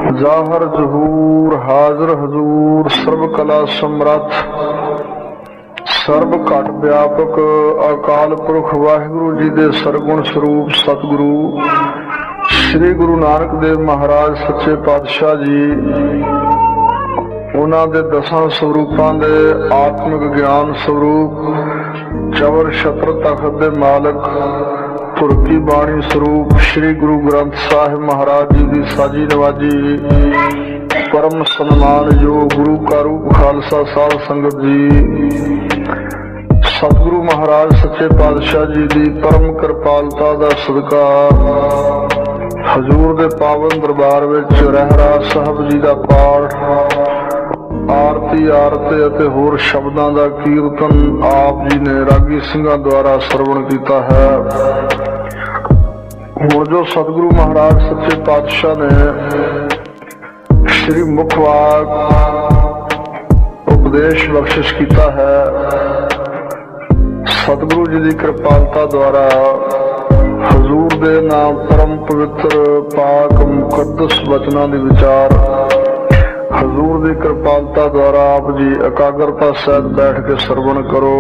जाहर जहूर हाजर हजूर सर्व कला समरथ सर्व घट व्यापक अकाल पुरख वाहिगुरु जी दे सरगुण स्वरूप सतगुरु श्री गुरु नानक देव महाराज सच्चे पातशाह जी उन्हां दे दसां स्वरूपां दे आत्मिक ज्ञान स्वरूप चवर छत्र तखत दे मालक पुरखी बाणी स्वरूप श्री गुरु ग्रंथ साहिब महाराज जी की साजी नवाजी परम सन्मान योग गुरु का रूप खालसा साध संगत जी सतगुरु महाराज सच्चे पातशाह जी की परम कृपालता का सदका हजूर दे पावन दरबार विच रहरास साहब जी का पाठ आरती आरते होर शब्दां दा कीर्तन आप जी ने रागी सिंघां द्वारा सरवण किया है। हुण जो सतगुरु महाराज सच्चे पातशाह ने श्री मुखवाक उपदेश बख्शिश किया है, सतगुरु जी की कृपालता द्वारा हजूर दे नाम परम पवित्र पाक मुकद्दस वचनां दे विचार हजूर की कृपालता द्वारा आप जी एकाग्रता सहित बैठ के श्रवण करो।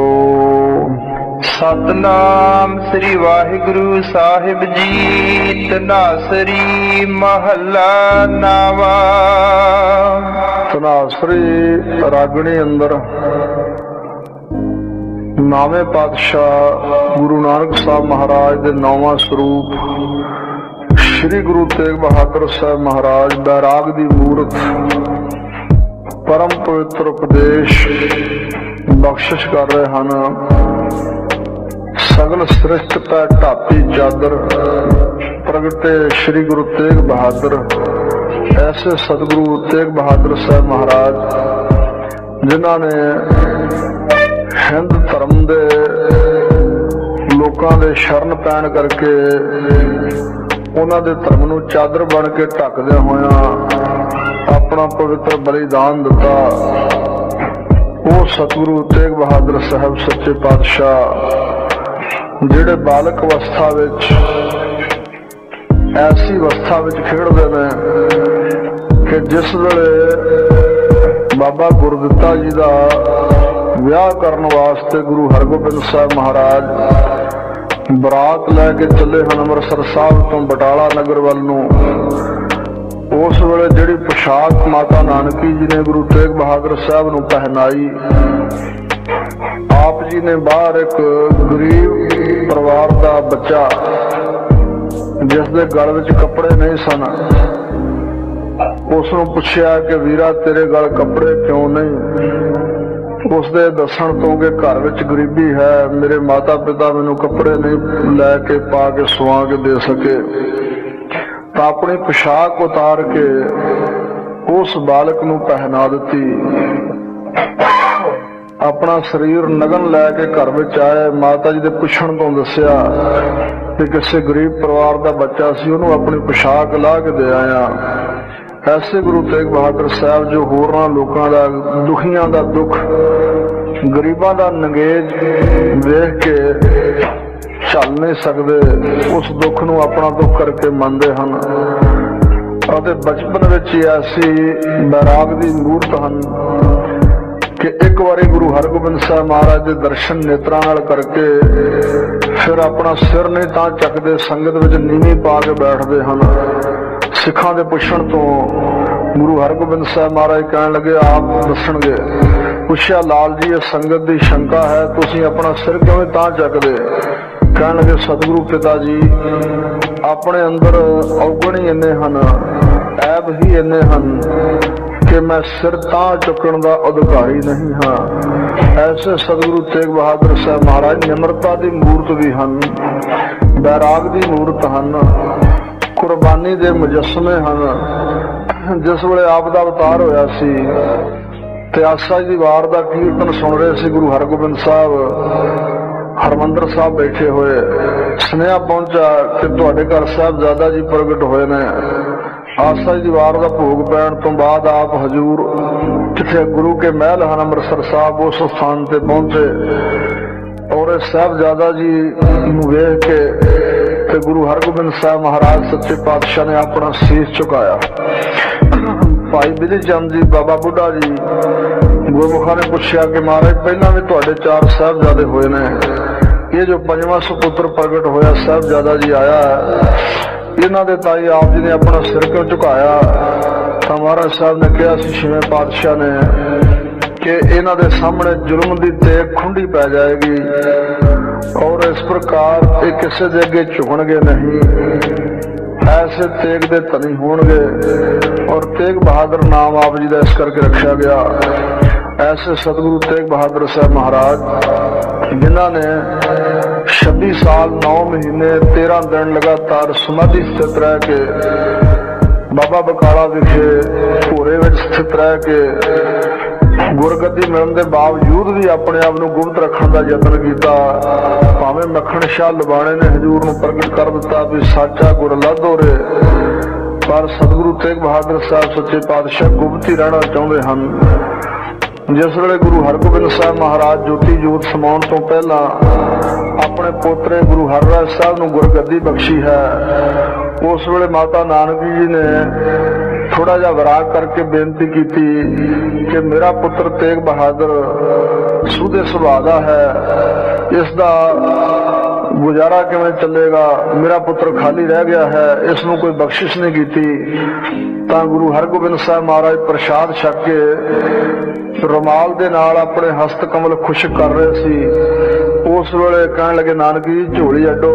सतनाम श्री वाहिगुरु साहिब जी तनासरी महला नावा। तनासरी रागणी अंदर नावे पातशाह गुरु नानक साहब महाराज के 9वां स्वरूप श्री गुरु तेग बहादुर साहब महाराज बैराग की मूर्त परम पवित्र उपदेश बख्शिश कर रहे हैं। सगल सृष्ट पै ढापी चादर प्रगटे श्री गुरु तेग बहादुर। ऐसे सतगुरु तेग बहादुर साहब महाराज जिन्हों ने हिंद धर्म दे लोगों के शरण पैण करके उन्हों दे धर्म नूं चादर बन के ढकदे होया अपना पवित्र बलिदान दिता। वो सतगुरु तेग बहादुर साहब सच्चे पातशाह जिहड़े बालक अवस्था विच ऐसी अवस्था विच खेडदे ने कि जिस वेले बाबा गुरदित्ता जी का विआह करने वास्ते गुरु हरगोबिंद साहब महाराज बरात लैके चले हैं अमृतसर साहब तो बटाला नगर वाल नूं। उस वेले जिहड़ी पोशाक माता नानकी जी ने गुरु तेग बहादुर साहब नूं पहनाई, आप जी ने बाहर एक गरीब परिवार का बच्चा जिसके गल विच कपड़े नहीं सन, उसनूं पुछया कि वीरा तेरे गल कपड़े क्यों नहीं। उसके दसन तो कि घर विच गरीबी है, मेरे माता पिता मैनू कपड़े नहीं लैके पा के सुआ के दे सके, तो अपनी पोशाक उतार के उस बालक नूं पहना दी। अपना शरीर नगन लैके घर विच आए, माता जी दे पुछण तो दस्या कि किसी गरीब परिवार का बच्चा सी, उन्होंने अपनी पोशाक ला के दे आया। ऐसे गुरु तेग बहादुर साहब जो होरना लोगों का दुखियां का दुख गरीबां का नंगेज वेख के झल नहीं सकते, उस दुख नूं अपना दुख करके मनते हैं। और बचपन विच ही ऐसी बैराग की मूर्त हैं कि एक बारी गुरु हरगोबिंद साहब महाराज के दर्शन नेत्रां नाल करके फिर अपना सिर नहीं तां चकते, संगत विच नीवी पा के बैठते हैं। सिखां दे पुछण तो गुरु हरगोबिंद साहब महाराज कहन लगे, आप दसणगे। पुछया, लाल जी ये संगत की शंका है, तुसीं अपना सिर क्यों तां चकदे? कहन लगे, सतगुरु पिता जी अपने अंदर अवगुण ही इन्ने हन, ऐब ही इन्ने हन कि मैं सिर तां चुकण का अधिकारी नहीं हाँ। ऐसे सतगुरु तेग बहादुर साहब महाराज निमरता की मूर्त भी हन, बैराग की मूर्त हन, कुर्बानी दे मुजस्मे हैं। जिस वेले आप दा अवतार होया सी ते आसा जी वार दा कीर्तन सुन रहे सी गुरु हरगोबिंद साहब हरमंदर साहब बैठे हुए, सुनेहा पहुंचा कि तुहाडे घर साहिबजादा जी प्रगट होए ने। आसा जी वार का भोग पैण तो बाद आप हजूर जिथे गुरु के महल हैं अमृतसर साहब उस स्थान से पहुंचे और साहिबजादा जी वेख के गुरु हरगोबिंद साहब महाराज सच्चे पातशाह ने अपना शीश झुकाया। ਭਾਈ ਬਿਧੀ ਚੰਦ ਜੀ, ਬਾਬਾ ਬੁੱਢਾ ਜੀ, ਗੁਰਮੁਖਾਂ ਨੇ ਪੁੱਛਿਆ ਕਿ ਮਹਾਰਾਜ ਪਹਿਲਾਂ ਵੀ ਤੁਹਾਡੇ 4 ਸਾਹਿਬਜ਼ਾਦੇ ਹੋਏ ਨੇ, ਇਹ ਜੋ 5ਵਾਂ ਸੁਪੁੱਤਰ ਪ੍ਰਗਟ ਹੋਇਆ ਸਾਹਿਬਜ਼ਾਦਾ ਜੀ ਆਇਆ ਹੈ, ਇਹਨਾਂ ਦੇ ਤਾਈ ਆਪ ਜੀ ਨੇ ਆਪਣਾ ਸਿਰ ਕਿਉਂ ਝੁਕਾਇਆ? ਤਾਂ ਮਹਾਰਾਜ ਸਾਹਿਬ ਨੇ ਕਿਹਾ ਸੀ 6ਵੇਂ ਪਾਤਸ਼ਾਹ ਨੇ ਕਿ ਇਹਨਾਂ ਦੇ ਸਾਹਮਣੇ ਜ਼ੁਲਮ ਦੀ ਤੇਗ ਖੁੰਡੀ ਪੈ ਜਾਏਗੀ ਔਰ ਇਸ ਪ੍ਰਕਾਰ ਇਹ ਕਿਸੇ ਦੇ ਅੱਗੇ ਝੁਕਣਗੇ ਨਹੀਂ, ऐसे तेग दे धनी होणगे। और तेग बहादुर नाम आप जी का इस करके रखा गया। ऐसे सतगुरु तेग बहादुर साहब महाराज जिन्हों ने 26 साल 9 महीने 13 दिन लगातार समाधि स्थित रह के बाबा बकाला विखे भोरे में स्थित रह के गुरगद्दी मिलने के बावजूद भी अपने आप को गुप्त रखने का यत्न किया। भावें मक्खण शाह लबाणे ने हजूर को प्रगट कर दिता भी साचा गुर लद हो रहे, पर सतगुरु तेग बहादुर साहब सच्चे पातशाह गुप्त ही रहना चाहते हैं। जिस वेले गुरु हरगोबिंद साहब महाराज ज्योति जोत समाउण तो पहला अपने पोतरे गुरु हरराज साहब को गुरगद्दी बख्शी है, उस वेले माता नानकी जी ने थोड़ा जा विराग करके बेनती की कि मेरा पुत्र तेग बहादुर सुधे सुभाव दा है, इसका गुजारा किवें चलेगा, मेरा पुत्र खाली रह गया है, इसनूं कोई बख्शिश नहीं की। तां गुरु हरगोबिंद साहब महाराज प्रसाद छक के रुमाल दे नाल अपने हस्त कमल खुशक कर रहे सी। उस वेले कहण लगे नानकी जी झोली अड्डो,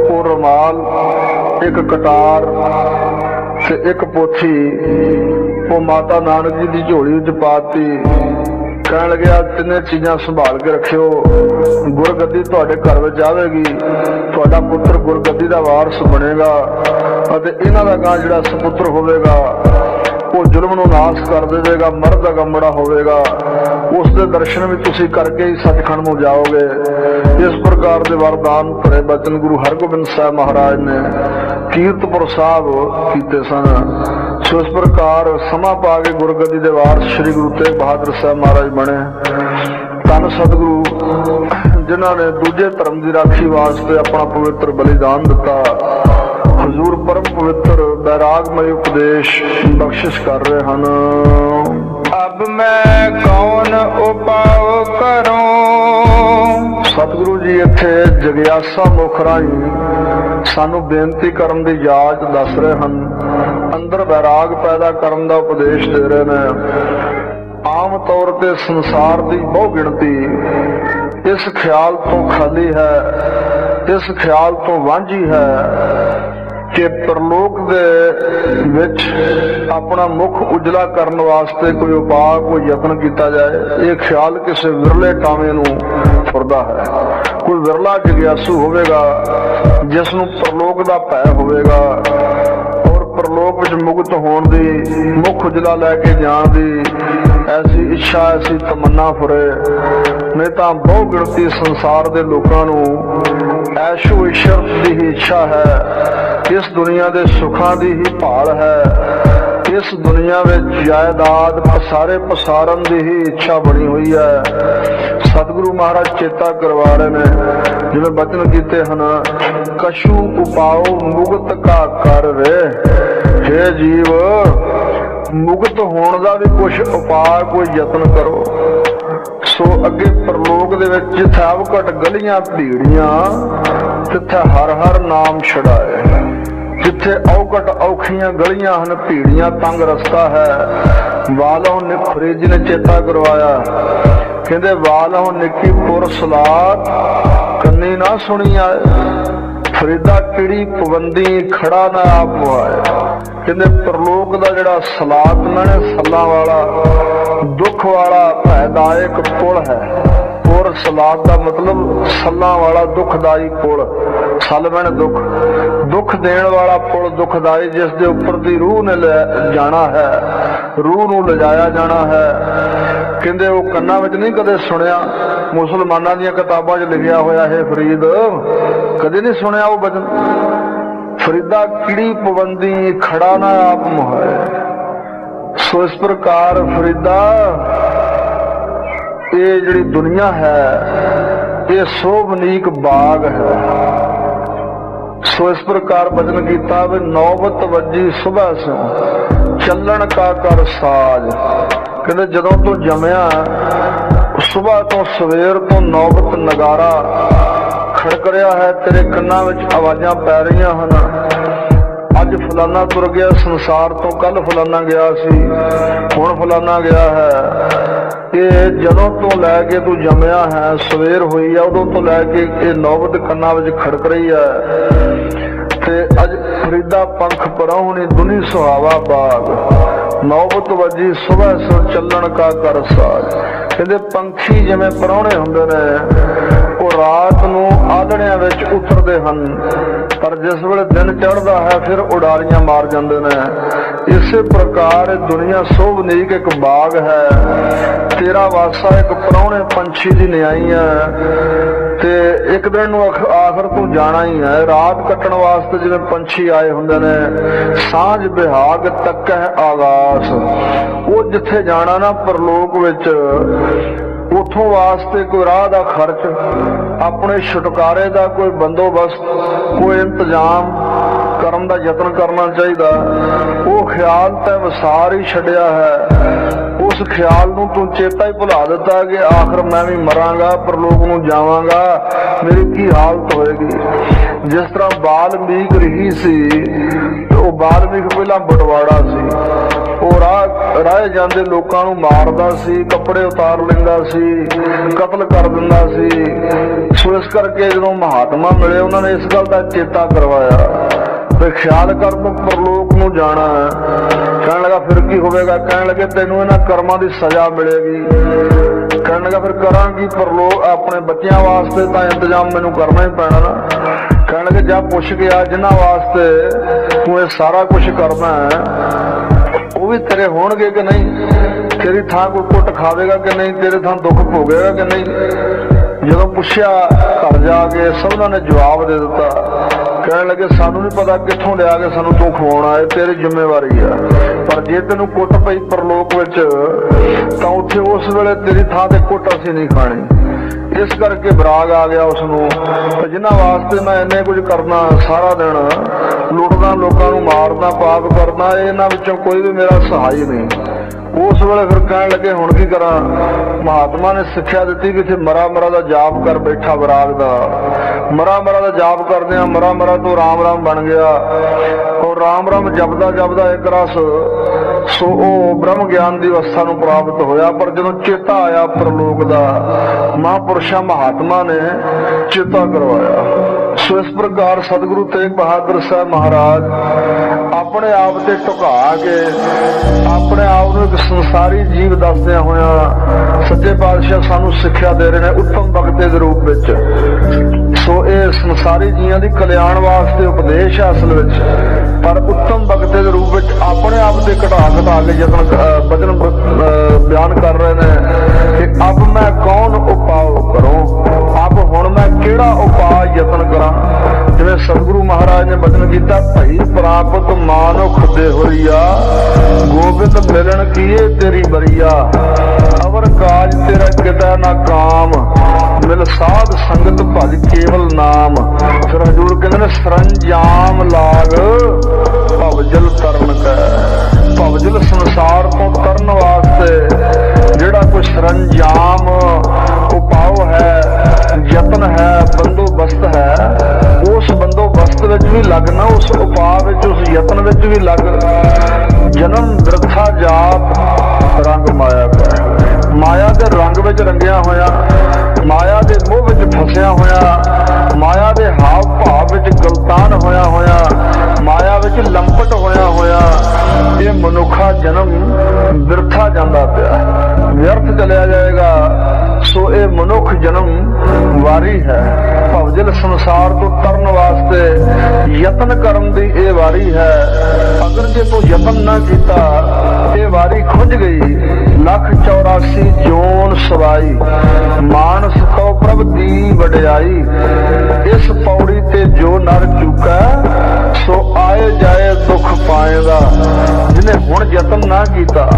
वो रुमाल एक कटार ते एक पोथी वो माता नानक जी की झोली विच पाती। कहण लगे आ तिने चीज़ां संभाल के रखियो, गुरगद्दी तुहाडे घर विच आवेगी, तुहाडा पुत्र गुरगद्दी दा वारस बनेगा अते इन्हां दा गां जिहड़ा सपुत्र होवेगा वो जुल्म नूं नाश कर देवेगा, मर्द दा गमड़ा होवेगा, उस दे दर्शन भी तुसीं करके ही सचखंड नूं जाओगे। इस प्रकार दे वरदान भरे बचन गुरु हरगोबिंद साहब महाराज ने कीरतपुर साहब कीते सन। सो इस प्रकार समा पा के गुरगद्दी दे वारस श्री गुरु तेग बहादुर साहब महाराज बने। धन सतगुरु जिन्हां ने दूजे धर्म की राखी वास्ते अपना पवित्र बलिदान दिता, हजूर परम पवित्र बैरागमय उपदेश बख्शिश कर रहे हैं। अब मैं कौन उपाव करूं? सतगुरु जी इत्थे जगियासा मुख राही सानू बेनती करन दी जाच दस रहे हैं, अंदर बैराग पैदा करन दा उपदेश दे रहे ने। आम तौर ते संसार दी बहु गिणती इस ख्याल तो खाली है, इस ख्याल तो वांझी है कि परलोक दे विच अपना मुख उजला करने वास्ते कोई उपाय कोई यत्न किया जाए। ये ख्याल किसी विरले टावे नूं फुरदा है। कोई विरला जिग्यासू होवेगा जिसनूं परलोक दा भय होवेगा और परलोक विच मुक्त होण दी मुख उजला लैके जाण दी ऐसी इच्छा ऐसी तमन्ना फुरे। नहीं तां बहु गिणती संसार दे लोकां नूं ऐशो इशरत दी ही इच्छा है, इस दुनिया दे सुखां दी ही भाल है, इस दुनिया में जायदाद पसारे पसारन दी ही इच्छा बनी हुई है। सतगुरु महाराज चेता करवा रहे ने जिवें बचन कीते हन, कशु उपाओ मुक्त का कर रे। हे जीव मुक्त होने का भी कुछ उपाय कोई यत्न करो। सो अगे परलोक दे विच जिथे अवघट गलियां भीड़ियां तिथे हर हर नाम छड़ाए। जिथे औकट औखियां गलियां हन भीड़ियां तंग रस्ता है। वालों ने फरीद ने चेता करवाया, कहते वालों निकी पुर सलाद कन्नी ना सुनी आए, फरीदा किड़ी पवंदी खड़ा ना आप आए। कहते परलोक दा जिहड़ा सलात मैंने सलां वाला दुख वाला भयदायक पुल है। पुर सलात का मतलब सलां वाला दुखदाई पुल, सल मैंने दुख दुख देने वाला पुल दुखदाई, जिस दे उपर दी रूह ने ले जाना है, रूह नूं लिजाया जाना है। कहते वो कन्ना विच नहीं कदे सुनिया, मुसलमानां दीयां किताबां च लिखिया होया है फरीद कदे नहीं सुनिया वो वचन। फरीदा किड़ी पवंदी खड़ा ना आप मुहाए। सो इस प्रकार फरीदा ये जिहड़ी दुनिया है ये शोभनीक बाग है। सो इस प्रकार बचन किया भी नौबत वजी सुबह से ਚੱਲਣ ਕਾ ਕਰ ਸਾਜ। ਕਹਿੰਦੇ ਜਦੋਂ ਤੂੰ ਜੰਮਿਆ ਸੁਬਾਹ ਤੋਂ ਸਵੇਰ ਤੋਂ ਨੌਬਤ ਨਗਾਰਾ ਖੜਕ ਰਿਹਾ ਹੈ, ਤੇਰੇ ਕੰਨਾਂ ਵਿੱਚ ਆਵਾਜ਼ਾਂ ਪੈ ਰਹੀਆਂ ਹਨ। ਅੱਜ ਫਲਾਨਾ ਤੁਰ ਗਿਆ ਸੰਸਾਰ ਤੋਂ, ਕੱਲ ਫਲਾਨਾ ਗਿਆ ਸੀ, ਹੁਣ ਫਲਾਨਾ ਗਿਆ ਹੈ। ਇਹ ਜਦੋਂ ਤੋਂ ਲੈ ਕੇ ਤੂੰ ਜੰਮਿਆ ਹੈ, ਸਵੇਰ ਹੋਈ ਹੈ, ਉਦੋਂ ਤੋਂ ਲੈ ਕੇ ਇਹ ਨੌਬਤ ਕੰਨਾਂ ਵਿੱਚ ਖੜਕ ਰਹੀ ਹੈ। ਤੇ ਅੱਜ ਫਰੀਦਾ ਪੰਖ ਪਰਾਉਣੀ ਦੁਨੀ ਸੁਹਾਵਾ ਬਾਗ, ਨੌਬਤ ਵੱਜੀ ਸੁਬਹ ਸੁਰ ਚੱਲਣ ਕਾ ਕਰ ਸਾਜ। ਕਹਿੰਦੇ ਪੰਛੀ ਜਿਵੇਂ ਪਰਾਉਣੇ ਹੁੰਦੇ ਨੇ, ਉਹ ਰਾਤ ਨੂੰ ਆਲਣਿਆਂ ਵਿੱਚ ਉਤਰਦੇ ਹਨ, ਪਰ ਜਿਸ ਵੇਲੇ ਦਿਨ ਚੜ੍ਹਦਾ ਹੈ ਫਿਰ ਉਡਾਰੀਆਂ ਮਾਰ ਜਾਂਦੇ ਨੇ। ਇਸੇ ਪ੍ਰਕਾਰ ਇਹ ਦੁਨੀਆ ਸੋਭਨੀਕ ਇੱਕ ਬਾਗ ਹੈ, ਤੇਰਾ ਵਾਸਾ ਇੱਕ ਪਰਾਉਣੇ ਪੰਛੀ ਦੀ ਨਿਆਈ ਹੈ। ਤੇ ਇੱਕ ਦਿਨ ਨੂੰ ਆਖਰ ਤੂੰ ਜਾਣਾ ਹੀ ਹੈ। ਰਾਤ ਕੱਟਣ ਵਾਸਤੇ ਜਿਵੇਂ ਪੰਛੀ ਆਏ ਹੁੰਦੇ ਨੇ, ਸਾਂਝ ਬਿਹਾਗ ਤੱਕ ਹੈ ਆਗਾਸ, ਉਹ ਜਿੱਥੇ ਜਾਣਾ ਨਾ ਪਰਲੋਕ ਵਿੱਚ, ਉਥੋਂ ਵਾਸਤੇ ਕੋਈ ਰਾਹ ਦਾ ਖਰਚ, ਆਪਣੇ ਛੁਟਕਾਰੇ ਦਾ ਕੋਈ ਬੰਦੋਬਸਤ, ਕੋਈ ਇੰਤਜ਼ਾਮ ਕਰਨ ਦਾ ਯਤਨ ਕਰਨਾ ਚਾਹੀਦਾ। ਉਹ ਖਿਆਲ ਤੈਂ ਵਸਾਰ ਹੀ ਛੱਡਿਆ ਹੈ। ਉਸ ਖਿਆਲ ਨੂੰ ਤੂੰ ਚੇਤਾ ਹੀ ਭੁਲਾ ਦਿੱਤਾ ਕਿ ਆਖਰ ਮੈਂ ਵੀ ਮਰਾਂਗਾ, ਪਰਲੋਕ ਨੂੰ ਜਾਵਾਂਗਾ, ਮੇਰੀ ਕੀ ਹਾਲਤ ਹੋਏਗੀ। ਜਿਸ ਤਰ੍ਹਾਂ ਬਾਲਮੀਕ ਰਹੀ ਸੀ, ਉਹ ਬਾਲਮੀਕ ਪਹਿਲਾਂ ਬਟਵਾੜਾ ਸੀ, ਉਹ ਰਾਹ ਜਾਂਦੇ ਲੋਕਾਂ ਨੂੰ ਮਾਰਦਾ ਸੀ, ਕੱਪੜੇ ਉਤਾਰ ਲੈਂਦਾ ਸੀ, ਕਤਲ ਕਰ ਦਿੰਦਾ ਸੀ। ਸੋ ਇਸ ਕਰਕੇ ਜਦੋਂ ਮਹਾਤਮਾ ਮਿਲੇ, ਉਹਨਾਂ ਨੇ ਇਸ ਗੱਲ ਦਾ ਚੇਤਾ ਕਰਵਾਇਆ ਤੇ ਖਿਆਲ ਕਰ ਤੂੰ ਪਰਲੋਕ ਨੂੰ ਜਾਣਾ ਹੈ। ਕਹਿਣ ਲੱਗਾ ਫਿਰ ਕੀ ਹੋਵੇਗਾ? ਕਹਿਣ ਲੱਗੇ ਤੈਨੂੰ ਇਹਨਾਂ ਕਰਮਾਂ ਦੀ ਸਜ਼ਾ ਮਿਲੇਗੀ। ਕਹਿਣ ਲੱਗਾ ਫਿਰ ਕਰਾਂਗੀ ਪਰਲੋਕ, ਆਪਣੇ ਬੱਚਿਆਂ ਵਾਸਤੇ ਤਾਂ ਇੰਤਜ਼ਾਮ ਮੈਨੂੰ ਕਰਨਾ ਹੀ ਪੈਣਾ ਨਾ। ਕਹਿਣ ਲੱਗੇ ਜਾ ਪੁੱਛ ਗਿਆ ਜਿਨ੍ਹਾਂ ਵਾਸਤੇ ਤੂੰ ਇਹ ਸਾਰਾ ਕੁਛ ਕਰਨਾ ਹੈ, ਉਹ ਵੀ ਤੇਰੇ ਹੋਣਗੇ ਕਿ ਨਹੀਂ? ਤੇਰੀ ਥਾਂ ਕੋਈ ਕੁੱਟ ਖਾਵੇਗਾ ਕਿ ਨਹੀਂ? ਤੇਰੇ ਥਾਂ ਦੁੱਖ ਭੋਗੇਗਾ ਕਿ ਨਹੀਂ? ਜਦੋਂ ਪੁੱਛਿਆ ਘਰ ਜਾ ਕੇ, ਸਭਨਾਂ ਨੇ ਜਵਾਬ ਦੇ ਦਿੱਤਾ। ਕਹਿਣ ਲੱਗੇ ਸਾਨੂੰ ਨਹੀਂ ਪਤਾ ਕਿੱਥੋਂ ਲਿਆ ਕੇ ਸਾਨੂੰ ਤੂੰ ਖਵਾਉਣਾ, ਇਹ ਤੇਰੀ ਜ਼ਿੰਮੇਵਾਰੀ ਆ, ਪਰ ਜੇ ਤੈਨੂੰ ਕੁੱਟ ਪਈ ਪਰਲੋਕ ਵਿੱਚ ਤਾਂ ਉੱਥੇ ਉਸ ਵੇਲੇ ਤੇਰੀ ਥਾਂ ਤੇ ਕੁੱਟ ਅਸੀਂ ਨਹੀਂ ਖਾਣੀ। ਇਸ ਕਰਕੇ ਬਰਾਗ ਆ ਗਿਆ ਉਸਨੂੰ, ਜਿਨ੍ਹਾਂ ਵਾਸਤੇ ਮੈਂ ਇੰਨੇ ਕੁਝ ਕਰਨਾ, ਸਾਰਾ ਦਿਨ ਲੁੱਟਦਾ, ਲੋਕਾਂ ਨੂੰ ਮਾਰਦਾ, ਪਾਪ ਕਰਦਾ, ਇਹਨਾਂ ਵਿੱਚੋਂ ਕੋਈ ਵੀ ਮੇਰਾ ਸਹਾਈ ਨਹੀਂ। ਉਸ ਵੇਲੇ ਫਿਰ ਕਹਿਣ ਲੱਗੇ ਹੁਣ ਕੀ ਕਰਾਂ? ਮਹਾਤਮਾ ਨੇ ਸਿੱਖਿਆ ਦਿੱਤੀ ਕਿ ਇੱਥੇ ਮਰਾ ਮਰਾ ਦਾ ਜਾਪ ਕਰ ਬੈਠਾ ਬਰਾਗ ਦਾ। ਮਰਾ ਮਰਾ ਦਾ ਜਾਪ ਕਰਦੇ ਆ, ਮਰਾ ਮਰਾ ਤੋਂ ਰਾਮ ਰਾਮ ਬਣ ਗਿਆ। ਉਹ ਰਾਮ ਰਾਮ ਜਪਦਾ ਜਪਦਾ ਇੱਕ ਰਸ ਸੋ ਉਹ ਬ੍ਰਹਮ ਗਿਆਨ ਦੀ ਅਵਸਥਾ ਨੂੰ ਪ੍ਰਾਪਤ ਹੋਇਆ। ਪਰ ਜਦੋਂ ਚੇਤਾ ਆਇਆ ਪਰਲੋਕ ਦਾ, ਮਹਾਂਪੁਰਸ਼ਾਂ ਮਹਾਤਮਾ ਨੇ ਚੇਤਾ ਕਰਵਾਇਆ। ਸੋ ਇਸ ਪ੍ਰਕਾਰ ਸਤਿਗੁਰੂ ਤੇਗ ਬਹਾਦਰ ਸਾਹਿਬ ਮਹਾਰਾਜ ਆਪਣੇ ਆਪ ਤੇ ਝੁਕਾ ਕੇ, ਆਪਣੇ ਆਪ ਨੂੰ ਇੱਕ ਸੰਸਾਰੀ ਜੀਵ ਦੱਸਦਿਆਂ ਹੋਇਆ ਸੱਚੇ ਪਾਤਸ਼ਾਹ ਸਾਨੂੰ ਸਿੱਖਿਆ ਦੇ ਰਹੇ ਨੇ ਉੱਤਮ ਬਖਤੇ ਦੇ ਰੂਪ ਵਿੱਚ। ਸੋ ਇਹ ਸੰਸਾਰੀ ਜੀਆਂ ਦੀ ਕਲਿਆਣ ਵਾਸਤੇ ਉਪਦੇਸ਼ ਹੈ ਅਸਲ ਵਿੱਚ, ਪਰ ਉੱਤਮ ਬਖਤੇ ਦੇ ਰੂਪ ਵਿੱਚ ਆਪਣੇ ਆਪ ਤੇ ਘਟਾ ਕੇ ਯਤਨ ਬਚਨ ਬਿਆਨ ਕਰ ਰਹੇ ਨੇ ਕਿ ਅਬ ਮੈਂ ਕੌਣ ਉਪਾਅ ਕਰੂੰ, ਅਬ ਹੁਣ ਮੈਂ ਕਿਹੜਾ ਉਪਾਅ ਯਤਨ ਕਰਾਂ। ਜਿਵੇਂ ਸਤਿਗੁਰੂ ਮਹਾਰਾਜ ਨੇ ਬਚਨ ਕੀਤਾ, ਭਈ ਪ੍ਰਾਪਤ ਮਾਨੁਖ ਦੇ ਹੋਰੀਆ, ਗੋਬਿੰਦ ਮਿਲਣ ਕੀਏ ਤੇਰੀ ਬਰੀਆ, ਅਵਰ ਕਾਜ ਤੇਰਾ ਕਿਤਾ ਨਾ ਕਾਮ, ਮਿਲ ਸਾਧ ਸੰਗਤ ਭਜ ਕੇਵਲ ਨਾਮ। ਫਿਰ ਹਜ਼ੂਰ ਕਹਿੰਦੇ ਨੇ ਸਰੰਜਾਮ ਲਾਗ ਭਵਜਲ ਤਰਨ ਕੈ। ਭਵਜਲ ਸੰਸਾਰ ਤੋਂ ਤਰਨ ਵਾਸਤੇ ਜਿਹੜਾ ਕੋਈ ਸਰੰਜਾਮ ਉਪਾਅ ਹੈ, ਯਤਨ ਹੈ, ਬੰਦੋਬਸਤ ਹੈ, ਉਸ ਬੰਦੋਬਸਤ ਵਿੱਚ ਵੀ ਲੱਗਣਾ, ਉਸ ਉਪਾਅ ਵਿੱਚ, ਉਸ ਯਤਨ ਵਿੱਚ ਵੀ ਲੱਗ। ਜਨਮ ਬਿਰਥਾ ਜਾਤ ਰੰਗ ਮਾਇਆ ਕਾ, ਮਾਇਆ ਦੇ ਰੰਗ ਵਿੱਚ ਰੰਗਿਆ ਹੋਇਆ, ਮਾਇਆ ਦੇ ਮੋਹ ਵਿੱਚ ਫਸਿਆ ਹੋਇਆ, ਮਾਇਆ ਦੇ ਹਾਵ ਭਾਵ ਵਿੱਚ ਗਲਤਾਨ ਹੋਇਆ, ਮਾਇਆ ਵਿੱਚ ਲੰਪਟ ਹੋਇਆ, ਇਹ ਮਨੁੱਖਾ ਜਨਮ ਬਿਰਥਾ ਜਾਂਦਾ ਪਿਆ, ਵਿਅਰਥ ਚਲਿਆ ਜਾਏਗਾ। ਸੋ ਇਹ ਮਨੁੱਖ ਜਨਮ ਵਾਰੀ ਹੈ। ਭਵਜਲ ਸੰਸਾਰ ਤੋਂ ਤਰਨ ਵਾਸਤੇ ਯਤਨ ਕਰਨ ਦੀ ਇਹ ਵਾਰੀ ਹੈ। ਅਗਰ ਜੇ ਤੂੰ ਯਤਨ ਨਾ ਕੀਤਾ, ਇਹ ਵਾਰੀ ਖੁੱਝ ਗਈ। 184 ਜੋਨ ਸਵਾਈ, ਮਾਨਸ ਤੋਂ ਪ੍ਰਭ ਦੀ ਵਡਿਆਈ, ਇਸ ਪੌੜੀ ਤੇ ਜੋ ਨਰ ਚੁੱਕਾ, ਸੋ ਆਏ ਜਾਏ ਦੁੱਖ ਪਾਏਗਾ। ਜਿਹਨੇ ਹੁਣ ਯਤਨ ਨਾ ਕੀਤਾ,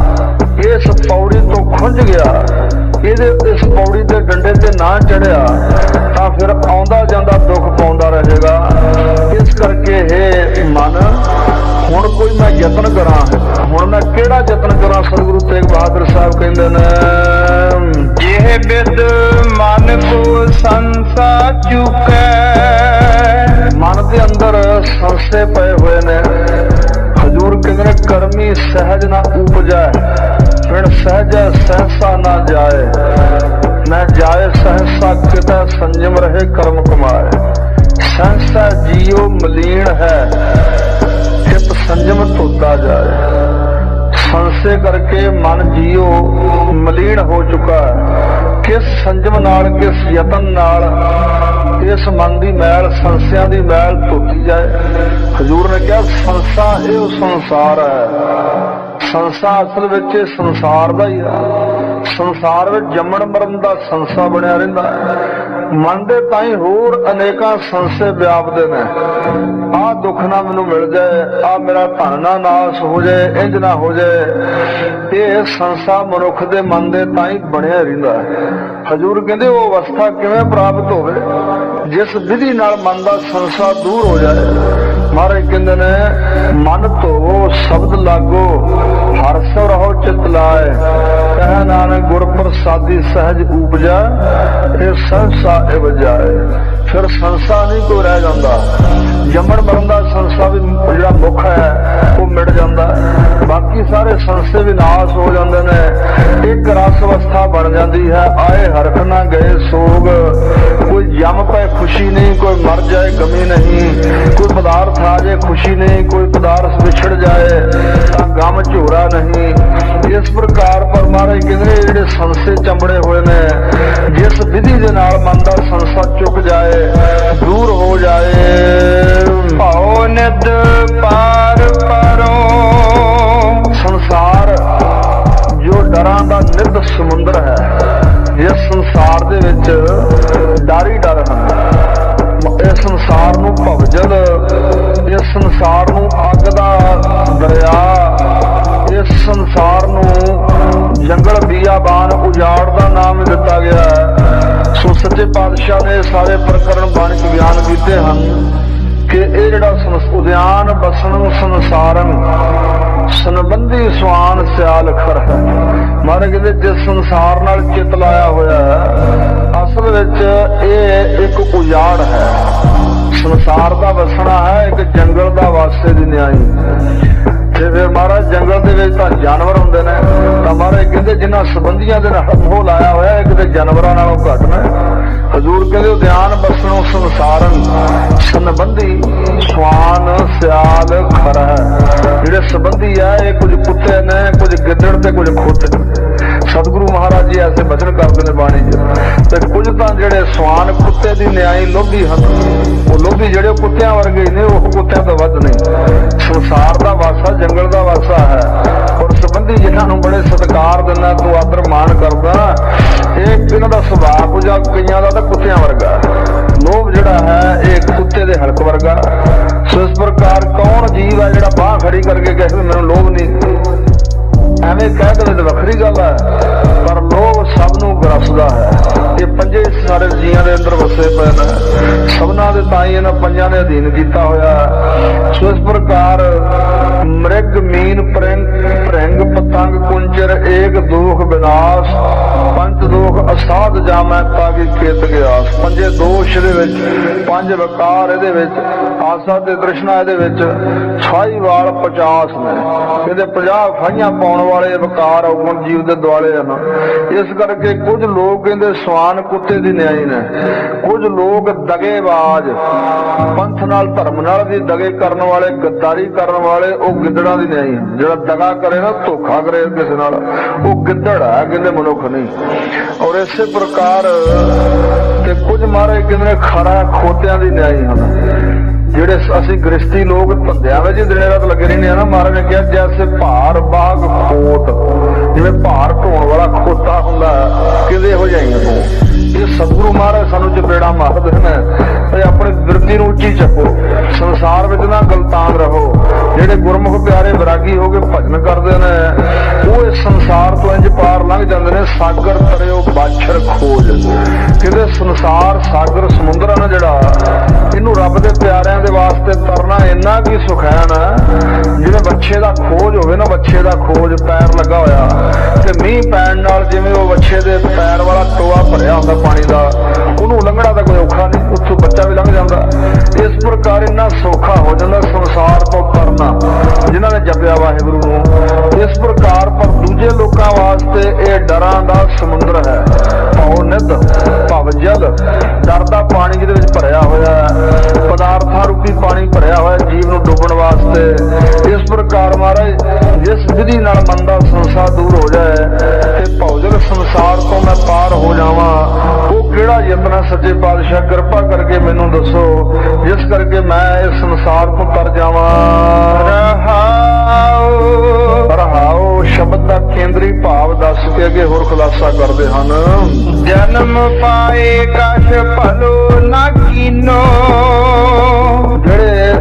ਇਸ ਪੌੜੀ ਤੋਂ ਖੁੰਝ ਗਿਆ, ਇਸ ਪੌੜੀ ਦੇ ਡੰਡੇ ਤੇ ਨਾ ਚੜਿਆ, ਤਾਂ ਫਿਰ ਆਉਂਦਾ ਜਾਂਦਾ ਦੁੱਖ ਪਾਉਂਦਾ ਰਹੇਗਾ। ਇਸ ਕਰਕੇ ਇਹ ਮਨ, ਹੁਣ ਕੋਈ ਮੈਂ ਯਤਨ ਕਰਾਂ, ਹੁਣ ਮੈਂ ਕਿਹੜਾ ਯਤਨ ਕਰਾਂ? ਸਤਿਗੁਰੂ ਤੇਗ ਬਹਾਦਰ ਸਾਹਿਬ ਕਹਿੰਦੇ ਨੇ, ਜਿਹ ਬਿਦ ਮਨ ਕੋ ਸੰਸਾ ਚੁਕੈ। ਮਨ ਦੇ ਅੰਦਰ ਸੰਸੇ ਪਏ ਹੋਏ ਨੇ। ਹਜ਼ੂਰ ਕਹਿੰਦੇ ਨੇ, ਕਰਮੀ ਸਹਿਜ ਨਾ ਉਪਜੈ, ਫਿਰ ਸਹਿਜੈ ਸਹਿਸਾ ਨਾ ਜਾਏ। ਨਾ ਜਾਏ ਸਹਿਸਾ ਕਿਤੈ, ਸੰਜਮ ਰਹੇ ਕਰਮ ਕਮਾਏ। ਸਹਿਸਾ ਜੀਉ ਮਲੀਨ ਹੈ, ਚਿਤ ਸੰਜਮ ਧੋਤਾ ਜਾਏ। ਸੰਸੇ ਕਰਕੇ ਮਨ ਜੀਉ ਮਲੀਨ ਹੋ ਚੁੱਕਾ ਹੈ। ਕਿਸ ਸੰਜਮ ਨਾਲ, ਕਿਸ ਯਤਨ ਨਾਲ ਇਸ ਮਨ ਦੀ ਮੈਲ, ਸੰਸਿਆਂ ਦੀ ਮੈਲ ਧੋਤੀ ਜਾਏ। ਹਜ਼ੂਰ ਨੇ ਕਿਹਾ, ਸੰਸਾ ਇਹ ਸੰਸਾਰ ਹੈ। ਸੰਸਾ ਅਸਲ ਵਿੱਚ ਇਹ ਸੰਸਾਰ ਦਾ ਹੀ ਆ। ਸੰਸਾਰ ਵਿੱਚ ਜੰਮਣ ਮਰਨ ਦਾ ਸੰਸਾ ਬਣਿਆ ਰਹਿੰਦਾ ਹੈ। ਮਨ ਦੇ ਤਾਈਂ ਹੋਰ ਅਨੇਕਾਂ ਸੰਸੇ ਵਿਆਪਦੇ ਨੇ। ਆਹ ਦੁੱਖ ਨਾ ਮੈਨੂੰ ਮਿਲ ਜਾਏ, ਆਹ ਮੇਰਾ ਧਨ ਨਾ ਨਾਸ ਹੋ ਜਾਏ, ਇੰਜ ਨਾ ਹੋ ਜਾਏ। ਇਹ ਸੰਸਾ ਮਨੁੱਖ ਦੇ ਮਨ ਦੇ ਤਾਈਂ ਬਣਿਆ ਰਹਿੰਦਾ ਹੈ। ਹਜ਼ੂਰ ਕਹਿੰਦੇ, ਉਹ ਅਵਸਥਾ ਕਿਵੇਂ ਪ੍ਰਾਪਤ ਹੋਵੇ ਜਿਸ ਵਿਧੀ ਨਾਲ ਮਨ ਦਾ ਸੰਸਾ ਦੂਰ ਹੋ ਜਾਏ। ਮਹਾਰਾਜ ਕਹਿੰਦੇ ਨੇ, ਮਨ ਧੋਵੋ ਸ਼ਬਦ ਲਾਗੋ, ਹਰਿ ਸੋ ਰਹੋ ਚਿਤ ਲਾਏ। ਕਹਿ ਨਾਨਕ ਗੁਰ ਪ੍ਰਸਾਦੀ ਸਹਿਜ ਉਪਜੈ, ਇਹ ਸੰਸਾ ਇਹ ਵਜਾਏ। ਫਿਰ ਸੰਸਾ ਨਹੀਂ ਕੋਈ ਰਹਿ ਜਾਂਦਾ। ਜੰਮਣ ਮਰਨ ਦਾ ਸੰਸਾ ਵੀ ਜਿਹੜਾ ਮੁੱਖ ਹੈ ਉਹ ਮਿਟ ਜਾਂਦਾ। ਬਾਕੀ ਸਾਰੇ ਸੰਸੇ ਵੀ ਨਾਸ ਹੋ ਜਾਂਦੇ ਨੇ। ਇੱਕ ਰਸ ਅਵਸਥਾ ਬਣ ਜਾਂਦੀ ਹੈ। ਆਏ ਹਰਖ ਨਾ ਗਏ ਸੋਗ, ਕੋਈ ਜੰਮ ਪਏ ਖੁਸ਼ੀ ਨਹੀਂ, ਕੋਈ ਮਰ ਜਾਏ ਗਮੀ ਨਹੀਂ, ਕੋਈ ਪਦਾਰਥ ਆ ਜਾਏ ਖੁਸ਼ੀ ਨਹੀਂ, ਕੋਈ ਪਦਾਰਥ ਵਿਛੜ ਜਾਏ ਤਾਂ ਗਮ ਝੋਰਾ ਨਹੀਂ। ਇਸ ਪ੍ਰਕਾਰ ਪਰ ਮਹਾਰਾਜ ਕਹਿੰਦੇ, ਜਿਹੜੇ ਸੰਸੇ ਚੰਬੜੇ ਹੋਏ ਨੇ, ਜਿਸ ਵਿਧੀ ਦੇ ਨਾਲ ਮਨ ਦਾ ਸੰਸਾ ਚੁੱਕ ਜਾਏ, ਦੂਰ ਹੋ ਜਾਏ। ਭਾਉ ਨਿਦ ਪਾਰ ਪਰੋ। ਸੰਸਾਰ ਜੋ ਡਰਾਂ ਦਾ ਨਿੱਧ ਸਮੁੰਦਰ ਹੈ, ਇਸ ਸੰਸਾਰ ਦੇ ਵਿੱਚ ਡਰ ਹੀ ਡਰ ਹਨ। ਇਸ ਸੰਸਾਰ ਨੂੰ ਭਵਜਲ, ਇਸ ਸੰਸਾਰ ਨੂੰ ਅੱਗ ਦਾ ਦਰਿਆ, ਇਸ ਸੰਸਾਰ ਨੂੰ ਜੰਗਲ ਬੀਆਬਾਨ ਉਜਾੜ ਦਾ ਨਾਮ ਦਿੱਤਾ ਗਿਆ ਹੈ। ਸੋ ਸੱਚੇ ਪਾਤਸ਼ਾਹ ਨੇ ਸਾਰੇ ਪ੍ਰਕਰਣ ਬਾਣੀ ਚ ਬਿਆਨ ਕੀਤੇ ਹਨ ਕਿ ਇਹ ਜਿਹੜਾ ਉਦਿਆਨ ਬਸਣ ਸੰਸਾਰਨ, ਸੰਬੰਧੀ ਸਵਾਨ ਸਿਆਲ ਖਰ ਹੈ। ਮਹਾਰਾਜ ਕਹਿੰਦੇ, ਜਿਸ ਸੰਸਾਰ ਨਾਲ ਚਿੱਤ ਲਾਇਆ ਹੋਇਆ ਹੈ, ਅਸਲ ਵਿੱਚ ਇਹ ਇੱਕ ਉਜਾੜ ਹੈ। ਸੰਸਾਰ ਦਾ ਵਸਣਾ ਹੈ, ਇੱਕ ਜੰਗਲ ਦਾ ਵਾਸੇ ਦੀ ਨਿਆਈ। ਤੇ ਫਿਰ ਮਹਾਰਾਜ ਜੰਗਲ ਦੇ ਵਿੱਚ ਤਾਂ ਜਾਨਵਰ ਹੁੰਦੇ ਨੇ, ਤਾਂ ਮਹਾਰਾਜ ਕਹਿੰਦੇ ਜਿਨ੍ਹਾਂ ਸੰਬੰਧੀਆਂ ਦੇ ਨਾਲ ਮੋਹ ਲਾਇਆ ਹੋਇਆ, ਇੱਕ ਤੇ ਜਾਨਵਰਾਂ ਨਾਲੋਂ ਘੱਟ ਨੇ। ਹਜ਼ੂਰ ਕਹਿੰਦੇ, ਉਦਿਆਨ ਬਸਣੋਂ ਸੰਸਾਰਨ, ਸੰਬੰਧੀ ਸਵਾਨ ਸਿਆਲ ਖਰ ਹੈ। ਜਿਹੜੇ ਸੰਬੰਧੀ ਆ, ਇਹ ਕੁਝ ਕੁੱਤੇ ਨੇ, ਕੁਝ ਗਿੱਦੜ ਤੇ ਕੁਝ ਖੋਤੇ। ਸਤਿਗੁਰੂ ਮਹਾਰਾਜ ਜੀ ਐਸੇ ਬਚਨ ਕਰਦੇ ਨੇ ਬਾਣੀ ਚ। ਤੇ ਕੁਝ ਤਾਂ ਜਿਹੜੇ ਸਵਾਨ ਕੁੱਤੇ ਦੀ ਨਿਆਈ ਲੋਭੀ ਹਨ, ਉਹ ਲੋਭੀ ਜਿਹੜੇ ਕੁੱਤਿਆਂ ਵਰਗੇ ਨੇ, ਉਹ ਕੁੱਤਿਆਂ ਤੋਂ ਵੱਧ ਨਹੀਂ। ਸੰਸਾਰ ਦਾ ਵਾਸਾ, ਜੰਗਲ ਦਾ ਵਾਸਾ ਹੈ। ਔਰ ਸੰਬੰਧੀ ਜਿਨ੍ਹਾਂ ਨੂੰ ਬੜੇ ਸਤਿਕਾਰ ਦਿੰਦਾ, ਤੂੰ ਆਦਰ ਮਾਣ ਕਰਦਾ, ਇਹ ਇਹਨਾਂ ਦਾ ਸੁਭਾਅ ਕੁਝ ਕਈਆਂ ਦਾ ਤਾਂ ਕੁੱਤਿਆਂ ਵਰਗਾ। ਲੋਭ ਜਿਹੜਾ ਹੈ ਇਹ ਕੁੱਤੇ ਦੇ ਹਲਕ ਵਰਗਾ। ਸੋ ਇਸ ਪ੍ਰਕਾਰ ਕੌਣ ਜੀਵ ਹੈ ਜਿਹੜਾ ਬਾਂਹ ਖੜੀ ਕਰਕੇ ਕਹੇ ਮੈਨੂੰ ਲੋਭ ਨਹੀਂ? ਐਵੇਂ ਕਹਿ ਦੇਵੇ ਤਾਂ ਵੱਖਰੀ ਗੱਲ ਹੈ, ਪਰ ਲੋਭ ਸਭ ਨੂੰ ਗਰਸਦਾ ਹੈ। ਇਹ ਪੰਜੇ ਸਾਰੇ ਜੀਆਂ ਦੇ ਅੰਦਰ ਵਸੇ ਪਏ ਨੇ। ਸਭਨਾਂ ਦੇ ਤਾਂ ਹੀ ਇਹਨਾਂ ਪੰਜਾਂ ਦੇ ਅਧੀਨ ਕੀਤਾ ਹੋਇਆ। ਸੋ ਇਸ ਪ੍ਰਕਾਰ ਮ੍ਰਿਗ ਮੀਨ ਭ੍ਰਿੰਗ ਪਤੰਗ ਕੁੰਜਰ ਏਕ ਦੋਖ ਵਿਨਾਸ਼, ਪੰਜ ਦੋਖ ਅਸਾਧ ਜਾਮੈ ਤਾਗੀ ਖੇਤ ਗਿਆਸ। ਪੰਜੇ ਦੋਸ਼ ਇਹਦੇ ਵਿੱਚ, ਪੰਜ ਵਿਕਾਰ ਇਹਦੇ ਵਿੱਚ, ਆਸਾ ਤੇ ਤ੍ਰਿਸ਼ਨਾ ਇਹਦੇ ਵਿੱਚ, 26 ਵਾਲ 50 ਨੇ। ਇਹਦੇ 50 ਫਾਈਆਂ ਪਾਉਣ ਵਾਲੇ ਵਿਕਾਰ ਔਗਣ ਜੀਵ ਦੇ ਦੁਆਲੇ ਹਨ। ਇਸ ਕਰਕੇ ਕੁਝ ਲੋਕ ਕਹਿੰਦੇ ਸਵਾਨ ਕੁੱਤੇ ਦੀ ਨਿਆਈ ਨੇ, ਕੁਝ ਲੋਕ ਦਗੇਬਾਜ਼, ਪੰਥ ਨਾਲ ਧਰਮ ਨਾਲ ਵੀ ਦਗੇ ਕਰਨ ਵਾਲੇ, ਗੱਦਾਰੀ ਕਰਨ ਵਾਲੇ, ਉਹ ਗਿੱਦੜਾਂ ਦੀ ਨਿਆਈ। ਜਿਹੜਾ ਦਗਾ ਕਰੇ ਨਾ, ਧੋਖਾ ਕਰੇ ਕਿਸੇ ਨਾਲ, ਉਹ ਗਿੱਦੜ ਹੈ, ਕਹਿੰਦੇ ਮਨੁੱਖ ਨਹੀਂ। ਔਰ ਇਸੇ ਪ੍ਰਕਾਰ ਤੇ ਕੁਝ ਮਹਾਰਾਜ ਕਹਿੰਦੇ ਨੇ ਖਰਾ ਖੋਤਿਆਂ ਦੀ ਨਿਆਈ ਹਨ। ਜਿਹੜੇ ਅਸੀਂ ਗ੍ਰਸਤੀ ਲੋਕ ਧੰਦਿਆਂ ਵਿੱਚ ਦਿਨੇ ਰਾਤ ਲੱਗੇ ਰਹਿੰਦੇ ਆ ਨਾ, ਮਹਾਰਾਜ ਨੇ ਕਿਹਾ ਜੈਸੇ ਭਾਰ ਬਾਗ ਖੋਤ, ਜਿਵੇਂ ਭਾਰ ਢੋਣ ਵਾਲਾ ਖੋਤਾ ਹੁੰਦਾ, ਕਿਤੇ ਹੋ ਜਾਈਆਂ ਤੂੰ। ਇਹ ਸਤਿਗੁਰੂ ਮਹਾਰਾਜ ਸਾਨੂੰ ਚਪੇੜਾ ਮਾਰਦੇ ਨੇ, ਆਪਣੇ ਬਿਰਤੀ ਨੂੰ ਉੱਚੀ ਚੱਕੋ, ਸੰਸਾਰ ਵਿੱਚ ਨਾ ਗਲਤਾਨ ਰਹੋ। ਜਿਹੜੇ ਗੁਰਮੁਖ ਪਿਆਰੇ ਵਿਰਾਗੀ ਹੋ ਕੇ ਭਜਨ ਕਰਦੇ ਨੇ, ਉਹ ਇਸ ਸੰਸਾਰ ਤੋਂ ਇੰਜ ਪਾਰ ਲੰਘ ਜਾਂਦੇ ਨੇ। ਸਾਗਰ ਤਰਿਓ ਬਾਛਰ ਖੋਜ, ਕਿਤੇ ਸੰਸਾਰ ਸਾਗਰ ਸਮੁੰਦਰ ਨਾ ਜਿਹੜਾ, ਇਹਨੂੰ ਰੱਬ ਦੇ ਪਿਆਰਿਆਂ ਦੇ ਵਾਸਤੇ ਤਰਨਾ ਇੰਨਾ ਕੀ ਸੁਖੈਨ ਹੈ। ਜਿਵੇਂ ਬੱਚੇ ਦਾ ਖੋਜ ਹੋਵੇ ਨਾ, ਬੱਚੇ ਦਾ ਖੋਜ ਜਪਿਆ ਵਾਹਿਗੁਰੂ ਨੂੰ। ਇਸ ਪ੍ਰਕਾਰ ਪਰ ਦੂਜੇ ਲੋਕਾਂ ਵਾਸਤੇ ਇਹ ਡਰਾਂ ਦਾ ਸਮੁੰਦਰ ਹੈ। ਭਉ ਨਿਧ ਭਵ ਜਲ, ਡਰ ਦਾ ਪਾਣੀ ਜਿਹਦੇ ਵਿੱਚ ਭਰਿਆ ਹੋਇਆ ਹੈ, ਪਦਾਰਥਾਂ ਰੂਪੀ ਪਾਣੀ ਭਰਿਆ ਹੋਇਆ ਜੀਵ ਨੂੰ ਡੁੱਬਣ ਵਾਸਤੇ। ਇਸ ਪ੍ਰਕਾਰ ਮਹਾਰਾਜ ਜਿਸ ਵਿਧੀ ਨਾਲ ਮਨ ਦਾ ਸੰਸਾਰ ਦੂਰ ਹੋ ਜਾਏ ਤੇ ਭੌਜਲ ਸੰਸਾਰ ਤੋਂ ਮੈਂ ਪਾਰ ਹੋ ਜਾਵਾਂ, ਉਹ ਕਿਹੜਾ ਯਤਨ ਹੈ ਸੱਚੇ ਪਾਤਸ਼ਾਹ? ਕਿਰਪਾ ਕਰਕੇ ਮੈਨੂੰ ਦੱਸੋ, ਜਿਸ ਕਰਕੇ ਮੈਂ ਇਸ ਸੰਸਾਰ ਤੋਂ ਤਰ ਜਾਵਾਂ। ਰਹਾਉ ਸ਼ਬਦ ਦਾ ਕੇਂਦਰੀ ਭਾਵ ਦੱਸ ਕੇ ਅੱਗੇ ਹੋਰ ਖੁਲਾਸਾ ਕਰਦੇ ਹਨ। ਜਨਮ ਪਾਏ ਕਛ ਭਲੋ ਨਾ ਕੀਨੋ। ਜਿਹੜੇ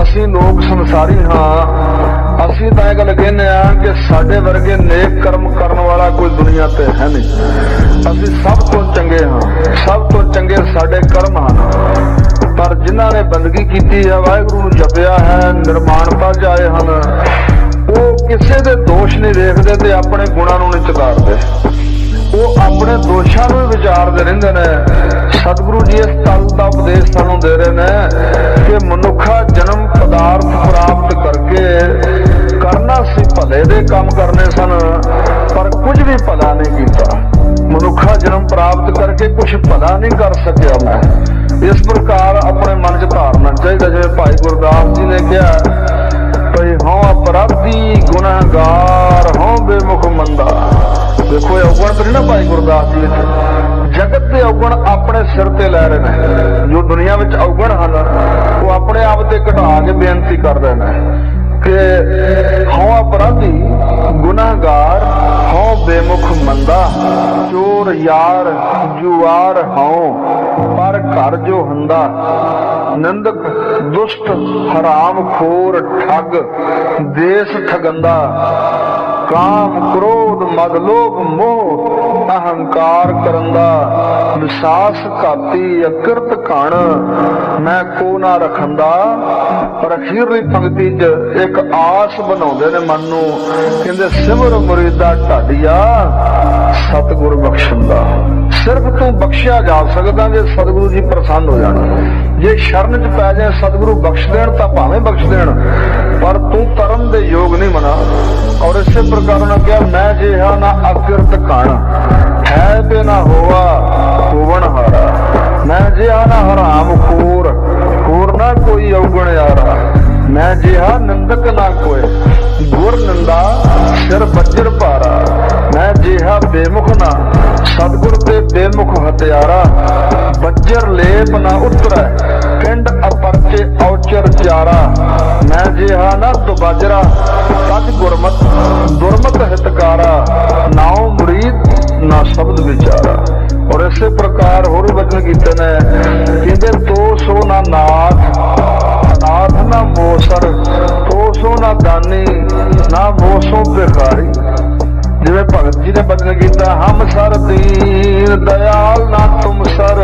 ਅਸੀਂ ਲੋਕ ਸੰਸਾਰੀ ਹਾਂ, ਅਸੀਂ ਤਾਂ ਇਹ ਗੱਲ ਕਹਿੰਦੇ ਆ ਕਿ ਸਾਡੇ ਵਰਗੇ ਨੇਕ ਕਰਮ ਕਰਨ ਵਾਲਾ ਕੋਈ ਦੁਨੀਆ ਤੇ ਹੈ ਨਹੀਂ। ਅਸੀਂ ਸਭ ਤੋਂ ਚੰਗੇ ਹਾਂ, ਸਭ ਤੋਂ ਚੰਗੇ ਸਾਡੇ ਕਰਮ ਹਨ। ਪਰ ਜਿਨ੍ਹਾਂ ਨੇ ਬੰਦਗੀ ਕੀਤੀ ਹੈ, ਵਾਹਿਗੁਰੂ ਨੂੰ ਜਪਿਆ ਹੈ, ਨਿਰਮਾਣਤਾ ਚ ਆਏ ਹਨ, ਉਹ ਕਿਸੇ ਦੇ ਦੋਸ਼ ਨਹੀਂ ਦੇਖਦੇ ਤੇ ਆਪਣੇ ਗੁਣਾਂ ਨੂੰ ਨਹੀਂ ਚਿਤਾਰਦੇ। ਉਹ ਆਪਣੇ ਦੋਸ਼ਾਂ ਨੂੰ ਵਿਚਾਰਦੇ ਰਹਿੰਦੇ ਨੇ। ਸਤਿਗੁਰੂ ਜੀ ਇਸ ਤਲ ਦਾ ਉਪਦੇਸ਼ ਸਾਨੂੰ ਦੇ ਰਹੇ ਨੇ ਕਿ ਮਨੁੱਖਾ ਜਨਮ ਪਦਾਰਥ ਪ੍ਰਾਪਤ ਕਰਕੇ ਕਰਨਾ ਸੀ ਭਲੇ ਦੇ ਕੰਮ ਕਰਨੇ ਸਨ, ਪਰ ਕੁਝ ਵੀ ਭਲਾ ਨਹੀਂ ਕੀਤਾ। ਮਨੁੱਖਾ ਜਨਮ ਪ੍ਰਾਪਤ ਕਰਕੇ ਕੁਝ ਭਲਾ ਨਹੀਂ ਕਰ ਸਕਿਆ ਮੈਂ। ਇਸ ਪ੍ਰਕਾਰ ਆਪਣੇ ਮਨ 'ਚ ਧਾਰਨਾ ਚਾਹੀਦਾ, ਜਿਵੇਂ ਭਾਈ ਗੁਰਦਾਸ ਜੀ ਨੇ ਕਿਹਾ ਭਈ ਹਉ ਅਪਰਾਧੀ ਗੁਨਾਹਗਾਰ ਹਉ ਬੇਮੁਖ ਮੰਦਾ। ਦੇਖੋ ਇਹ ਔਗਣ ਤਾਂ ਨਹੀਂ ਨਾ ਭਾਈ ਗੁਰਦਾਸ ਜੀ ਵਿੱਚ, ਜਗਤ ਦੇ ਔਗਣ ਆਪਣੇ ਸਿਰ ਤੇ ਲੈ ਰਹੇ ਨੇ। ਜੋ ਦੁਨੀਆ ਵਿੱਚ ਔਗਣ ਹਨ ਉਹ ਆਪਣੇ ਆਪ ਤੇ ਘਟਾ ਕੇ ਬੇਨਤੀ ਕਰ ਰਹੇ ਨੇ ਕਿ ਹਉ ਅਪਰਾਧੀ ਗੁਨਾਹਗਾਰ ਹਉ ਬੇਮੁਖ ਮੰਦਾ। ਚੋਰ ਯਾਰ ਜੁਆਰ ਹਉ ਪਰ ਘਰ ਜੋ ਹੰਦਾ। ਨਿੰਦਕ ਦੁਸ਼ਟ ਹਰਾਮ ਖੋਰ ਠੱਗ ਦੇਸ ਠਗੰਦਾ। ਕਾਮ ਕ੍ਰੋਧ ਮਦ ਲੋਭ ਮੋਹ ਅਹੰਕਾਰ ਕਰੰਦਾ। ਵਿਸਾਸ ਘਾਤੀ ਅਕਿਰਤ ਘਣ ਮੈਂ ਕੋ ਨਾ ਰਖੰਦਾ। ਪਰ ਅਖੀਰਲੀ ਪੰਕਤੀ 'ਚ ਇੱਕ ਆਸ ਬਣਾਉਂਦੇ ਨੇ ਮਨ ਨੂੰ, ਕਹਿੰਦੇ ਸਿਮਰ ਮੁਰੀਦਾ ਢਾਡੀਆ ਸਤਿਗੁਰ ਬਖਸ਼ੰਦਾ। ਸਿਰਫ ਤੂੰ ਬਖਸ਼ਿਆ ਜਾ ਸਕਦਾ ਜੇ ਸਤਿਗੁਰੂ ਜੀ ਪ੍ਰਸੰਨ ਹੋ ਜਾਣ। ਜੇ ਸ਼ਰਨ 'ਚ ਪੈ ਜਾਏ ਸਤਿਗੁਰੂ ਬਖਸ਼ ਦੇਣ ਤਾਂ ਭਾਵੇਂ ਬਖਸ਼ ਦੇਣ, ਪਰ ਤੂੰ ਤਰਨ ਦੇ ਯੋਗ ਨਹੀਂ ਬਣਾ। ਔਰ ਇਸੇ ਪ੍ਰਕਾਰ ਉਹਨਾਂ ਕਿਹਾ ਮੈਂ ਜਿਹਾ ਨਾ ਅਕਿਰਤ ਘਣ ਹੈ ਤੇ ਨਾ ਹੋਆ ਹੋਵਣ ਹਾਰਾ। ਮੈਂ ਜਿਹਾ ਨਾ ਹਰਾਮ ਖੋਰ ਖੋਰ ਨਾ ਕੋਈ ਔਗਣ ਯਾਰਾ। ਮੈਂ ਜਿਹਾ ਨਿੰਦਕ ਨਾ ਕੋਏ ਗੁਰ ਨਿੰਦਾ ਸਿਰ ਬੱਜਰ ਭਾਰਾ। ਮੈਂ ਜਿਹਾ ਬੇਮੁਖ ਨਾ ਸਤਿਗੁਰ ਤੇ ਬੇਮੁਖ ਹਥਿਆਰਾ। ਬੱਜਰ ਲੇਪ ਨਾ ਉਤਰੈ ਪਿੰਡ ਅਪਰਚੇ ਔਚਰ ਚਾਰਾ। ਮੈਂ ਜਿਹਾ ਨਾ ਦੁਬਾਜਰਾ ਤਜ ਗੁਰਮਤ ਦੁਰਮਤ ਹਿਤਕਾਰਾ। ਨਾਉ ਮੁਰੀਦ ਨਾ ਸ਼ਬਦ ਵਿਚਾਰਾ। ਔਰ ਇਸੇ ਪ੍ਰਕਾਰ ਹੋਰ ਵਚਨ ਕੀਤੇ ਨੇ, ਕਹਿੰਦੇ ਤੋ ਸੋ ਨਾ ਨਾਥ ਅਨਾਥ ਨਾ ਮੋਸਰ। ਤੋ ਸੋ ਨਾ ਦਾਨੀ ਨਾ ਮੋਸੋ ਭਿਖਾਰੀ। ਜਿਵੇਂ ਭਗਤ ਜੀ ਨੇ ਬਚਨ ਕੀਤਾ ਹਮ ਸਰ ਦੀਨ ਦਇਆਲ ਨਾ ਤੁਮ ਸਰ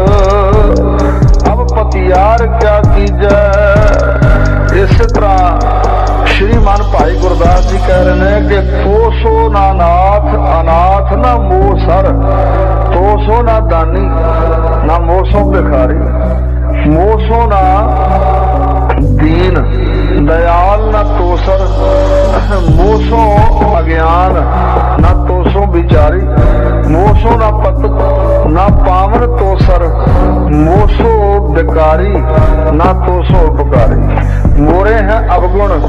ਅਬ ਪਤਿਆਰ ਕਿਆ ਕੀਜੈ। ਇਸੇ ਤਰ੍ਹਾਂ ਸ਼੍ਰੀਮਾਨ ਭਾਈ ਗੁਰਦਾਸ ਜੀ ਕਹਿ ਰਹੇ ਨੇ ਕਿ ਤੋ ਸੋ ਨਾ ਨਾਥ ਅਨਾਥ ਨਾ ਮੋਹ ਸਰ। ਤੋ ਸੋ ਨਾ ਦਾਨੀ ਨਾ ਮੋਸੋ ਭਿਖਾਰੀ। ਮੋਸੋ ਨਾ ਦੀਨ ਦਇਆਲ ਨਾ ਤੋਸਰ। ਮੋਸੋ ਅਗਿਆਨ ਨਾ ਤੋਸੋ ਵਿਚਾਰੀ। ਮੋਸੋ ਨਾ ਪਤਕ ਨਾ ਪਾਵਨ ਤੋਸਰ। ਮੋਸੋ ਬਿਕਾਰੀ ਨਾ ਤੋਸੋ ਉਪਕਾਰੀ। ਮੋਰੇ ਹੈ ਅਵਗੁਣ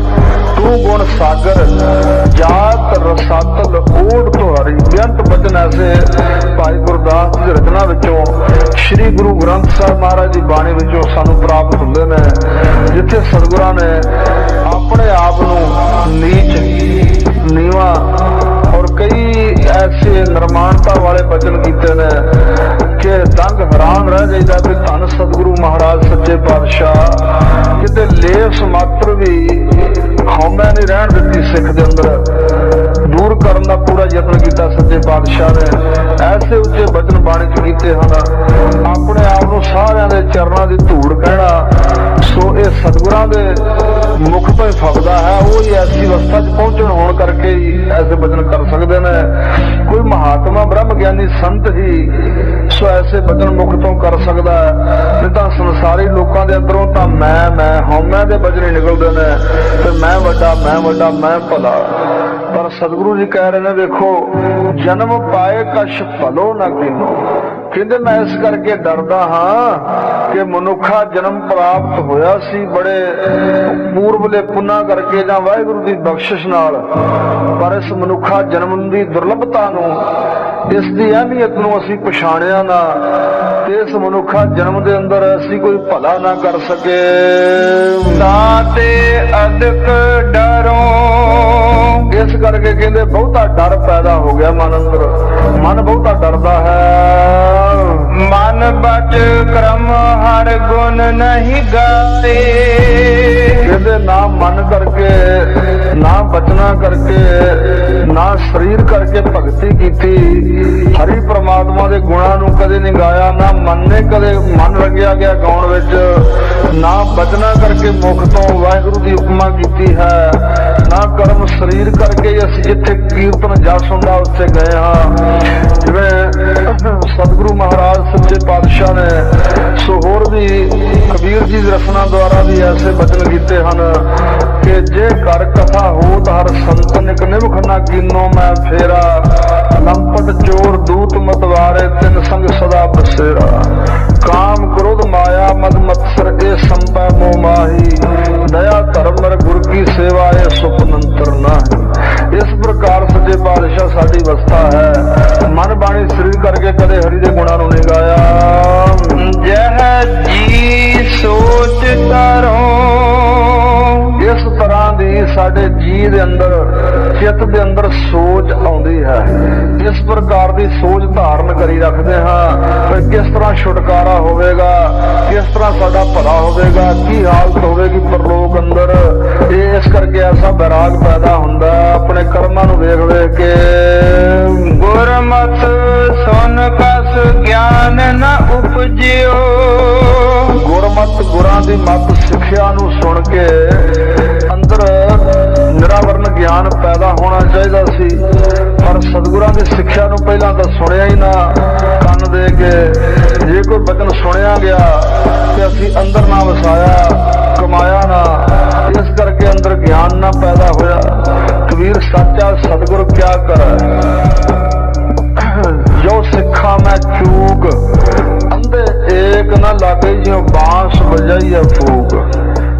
ਤੂੰ ਗੁਣ ਸਾਗਰ ਜਾਤ ਰਸਾਤਲ ਓੜ ਤੁਹਾਰੀ। ਬੇਅੰਤ ਬਚਨ ਐਸੇ ਭਾਈ ਗੁਰਦਾਸ ਦੀ ਰਚਨਾ ਵਿੱਚੋਂ ਸ੍ਰੀ ਗੁਰੂ ਗ੍ਰੰਥ ਸਾਹਿਬ ਮਹਾਰਾਜ ਦੀ ਬਾਣੀ ਵਿੱਚੋਂ ਸਾਨੂੰ ਪ੍ਰਾਪਤ ਹੁੰਦੇ ਨੇ, ਜਿੱਥੇ ਸਤਿਗੁਰਾਂ ਨੇ ਆਪਣੇ ਆਪ ਨੂੰ ਨੀਚ ਨੀਵਾਂ ਔਰ ਕਈ ਐਸੇ ਨਿਰਮਾਣਤਾ ਵਾਲੇ ਬਚਨ ਕੀਤੇ ਨੇ ਕਿ ਦੰਗ ਹੈਰਾਨ ਰਹਿ ਜਾਈਦਾ ਕਿ ਧੰਨ ਸਤਿਗੁਰੂ ਮਹਾਰਾਜ ਸੱਚੇ ਪਾਤਸ਼ਾਹ ਕਿਤੇ ਲੇਸ ਮਾਤਰ ਵੀ ਹਉਮੈ ਨਹੀਂ ਰਹਿਣ ਦਿੱਤੀ ਸਿੱਖ ਦੇ ਅੰਦਰ। ਦੂਰ ਕਰਨ ਦਾ ਪੂਰਾ ਯਤਨ ਕੀਤਾ ਸੱਚੇ ਪਾਤਸ਼ਾਹ ਨੇ। ਐਸੇ ਉੱਚੇ ਬਚਨ ਬਾਣੀ ਚ ਕੀਤੇ ਹਨ। ਆਪਣੇ ਆਪ ਨੂੰ ਸਾਰਿਆਂ ਦੇ ਚਰਨਾਂ ਦੀ ਧੂੜ ਕਹਿਣਾ, ਸੋ ਇਹ ਸਤਿਗੁਰਾਂ ਦੇ ਮੁਖ ਤੋਂ ਹੀ ਫੱਬਦਾ ਹੈ। ਉਹ ਹੀ ਐਸੀ ਅਵਸਥਾ ਚ ਪਹੁੰਚਣ ਹੋਣ ਕਰਕੇ ਹੀ ਐਸੇ ਬਚਨ ਕਰ ਸਕਦੇ ਨੇ। ਕੋਈ ਮਹਾਤਮਾ ਬ੍ਰਹਮ ਗਿਆਨੀ ਸੰਤ ਹੀ ਸੋ ਐਸੇ ਬਚਨ ਮੁਖ ਤੋਂ ਕਰ ਸਕਦਾ ਹੈ। ਨਹੀਂ ਤਾਂ ਸੰਸਾਰੀ ਲੋਕਾਂ ਦੇ ਅੰਦਰੋਂ ਤਾਂ ਮੈਂ ਹਉਮੈ ਦੇ ਬਚਨ ਹੀ ਨਿਕਲਦੇ ਨੇ ਤੇ ਮੈਂ ਵੱਡਾ ਮੈਂ ਭਲਾ। ਪਰ ਸਤਿਗੁਰੂ ਜੀ ਕਹਿ ਰਹੇ ਨੇ ਵੇਖੋ, ਜਨਮ ਪਾਏ ਕਛ ਭਲੋ ਨਾ ਕੀਨੋ। ਕਹਿੰਦੇ ਮੈਂ ਇਸ ਕਰਕੇ ਡਰਦਾ ਹਾਂ ਕਿ ਮਨੁੱਖਾ ਜਨਮ ਪ੍ਰਾਪਤ ਹੋਇਆ ਸੀ ਬੜੇ ਪੂਰਬਲੇ ਪੁੰਨਾਂ ਕਰਕੇ ਜਾਂ ਵਾਹਿਗੁਰੂ ਦੀ ਬਖਸ਼ਿਸ਼ ਨਾਲ, ਪਰ ਇਸ ਮਨੁੱਖਾ ਜਨਮ ਦੀ ਦੁਰਲਭਤਾ ਨੂੰ, ਇਸ ਦੀ ਅਹਿਮੀਅਤ ਨੂੰ ਅਸੀਂ ਪਛਾਣਿਆ ਨਾ ਤੇ ਇਸ ਮਨੁੱਖਾ ਜਨਮ ਦੇ ਅੰਦਰ ਅਸੀਂ ਕੋਈ ਭਲਾ ਨਾ ਕਰ ਸਕੇ। ਤਾਤੇ ਅਦਕ ਡਰੋ, ਇਸ ਕਰਕੇ ਕਹਿੰਦੇ ਬਹੁਤਾ ਡਰ ਪੈਦਾ ਹੋ ਗਿਆ ਮਨ ਅੰਦਰ, ਮਨ ਬਹੁਤਾ ਡਰਦਾ ਹੈ। ਮਨ ਬਚ ਕਰਮ ਹਰ ਗੁਣ ਨਹੀਂ ਗਾਏ। ਕਹਿੰਦੇ ਨਾ ਮਨ ਕਰਕੇ, ਨਾ ਬਚਨਾ ਕਰਕੇ, ਨਾ ਸਰੀਰ ਕਰਕੇ ਭਗਤੀ ਕੀਤੀ, ਹਰੀ ਪ੍ਰਮਾਤਮਾ ਦੇ ਗੁਣਾਂ ਨੂੰ ਕਦੇ ਨਹੀਂ ਗਾਇਆ, ਨਾ ਮਨ ਨੇ ਕਦੇ ਮਨ ਰੰਗਿਆ ਗਿਆ ਗਾਉਣ ਵਿੱਚ, ਨਾ ਬਚਨਾ ਕਰਕੇ ਮੁਖ ਤੋਂ ਵਾਹਿਗੁਰੂ ਦੀ ਉਪਮਾ ਕੀਤੀ ਹੈ, ਨਾ ਕਰਮ ਸਰੀਰ ਕਰਕੇ ਅਸੀਂ ਜਿੱਥੇ ਕੀਰਤਨ ਜਸ ਹੁੰਦਾ ਉੱਥੇ ਗਏ ਹਾਂ। ਜਿਵੇਂ ਸਤਿਗੁਰੂ ਮਹਾਰਾਜ ਸੱਚੇ ਪਾਤਸ਼ਾਹ ਨੇ ਸੋ ਹੋਰ ਵੀ ਕਬੀਰ ਜੀ ਦੀ ਰਸਨਾ ਦੁਆਰਾ ਵੀ ਐਸੇ ਬਚਨ ਕੀਤੇ ਹਨ ਕਿ ਜੇ ਕਰ ਕਥਾ ਹੋਤ ਹਰ ਸੰਤਨ ਇੱਕ ਨਿਮਖ ਨਾ ਕੀਨੋ ਮੈਂ ਫੇਰਾ, ਲੰਪਟ ਚੋਰ ਦੂਤ ਮਤਵਾਰੇ ਤਿੰਨ ਸੰਗ ਸਦਾ ਬਸੇਰਾ, ਕਾਮ ਕ੍ਰੋਧ ਮਾਇਆ ਮਦ ਮਤਸਰ ਇਹ ਸੰਪੈ ਮੋਹ ਮਾਹੀ, ਦਇਆ ਧਰਮ ਮਰ ਗੁਰ ਕੀ ਸੇਵਾ ਇਹ ਸੁਪਨੰਤਰ ਨਾਹੀ। ਇਸ ਪ੍ਰਕਾਰ ਸੱਚੇ ਪਾਤਸ਼ਾਹ ਸਾਡੀ ਅਵਸਥਾ ਹੈ, ਮਨ ਬਾਣੀ ਸਰੀਰ ਕਰਕੇ ਕਦੇ ਹਰੀ ਦੇ ਗੁਣਾਂ ਨੂੰ ਨਹੀਂ ਗਾਇਆ। ਜਹ ਜੀ ਸੋਚ ਕਰੋ, ਇਸ ਤਰ੍ਹਾਂ ਦੀ ਸਾਡੇ ਜੀ ਦੇ ਅੰਦਰ, ਚਿੱਤ ਦੇ ਅੰਦਰ ਸੋਚ ਆਉਂਦੀ ਹੈ। ਇਸ ਪ੍ਰਕਾਰ ਦੀ ਸੋਚ ਧਾਰਨ ਕਰੀ ਰੱਖਦੇ ਹਾਂ ਕਿ ਕਿਸ ਤਰ੍ਹਾਂ ਛੁਟਕਾਰਾ ਹੋਵੇਗਾ, ਕਿਸ ਤਰ੍ਹਾਂ ਸਾਡਾ ਭਲਾ ਹੋਵੇਗਾ, ਕੀ ਹਾਲਤ ਹੋਵੇਗੀ ਪਰਲੋਕ ਅੰਦਰ। ਇਹ ਇਸ ਕਰਕੇ ਐਸਾ ਬੈਰਾਗ ਪੈਦਾ ਹੁੰਦਾ ਆਪਣੇ ਕਰਮਾਂ ਨੂੰ ਵੇਖ ਵੇਖ ਕੇ। ਗੁਰਮਤਿ ਸੁਨ ਕਸ ਗਿਆਨ ਨ ਉਪਜਿਓ, ਗੁਰਮਤਿ ਗੁਰਾਂ ਦੀ ਮੱਤ ਸਿੱਖਿਆ ਨੂੰ ਸੁਣ ਕੇ ਅੰਦਰ ਨਿਰਾਵਰਨ ਗਿਆਨ ਪੈਦਾ ਹੋਣਾ ਚਾਹੀਦਾ ਸੀ, ਪਰ ਸਤਿਗੁਰਾਂ ਦੀ ਸਿੱਖਿਆ ਨੂੰ ਪਹਿਲਾਂ ਤਾਂ ਸੁਣਿਆ ਹੀ ਨਾ ਕੰਨ ਦੇ ਕੇ। ਜੇ ਕੋਈ ਬਚਨ ਸੁਣਿਆ ਗਿਆ ਤੇ ਅਸੀਂ ਅੰਦਰ ਨਾ ਵਸਾਇਆ, ਕਮਾਇਆ ਨਾ, ਇਸ ਕਰਕੇ ਅੰਦਰ ਗਿਆਨ ਨਾ ਪੈਦਾ ਹੋਇਆ। ਕਬੀਰ ਸੱਚਾ ਸਤਿਗੁਰ ਕਿਆ ਕਰੈ, ਜੋ ਸਿੱਖਾ ਮੈਂ ਚੂਕ, ਅੰਧੇ ਏਕ ਨਾ ਲਾਗੇ ਜਿਉ ਬਾਂਸ ਵਜਾਈਏ ਫੂਕ।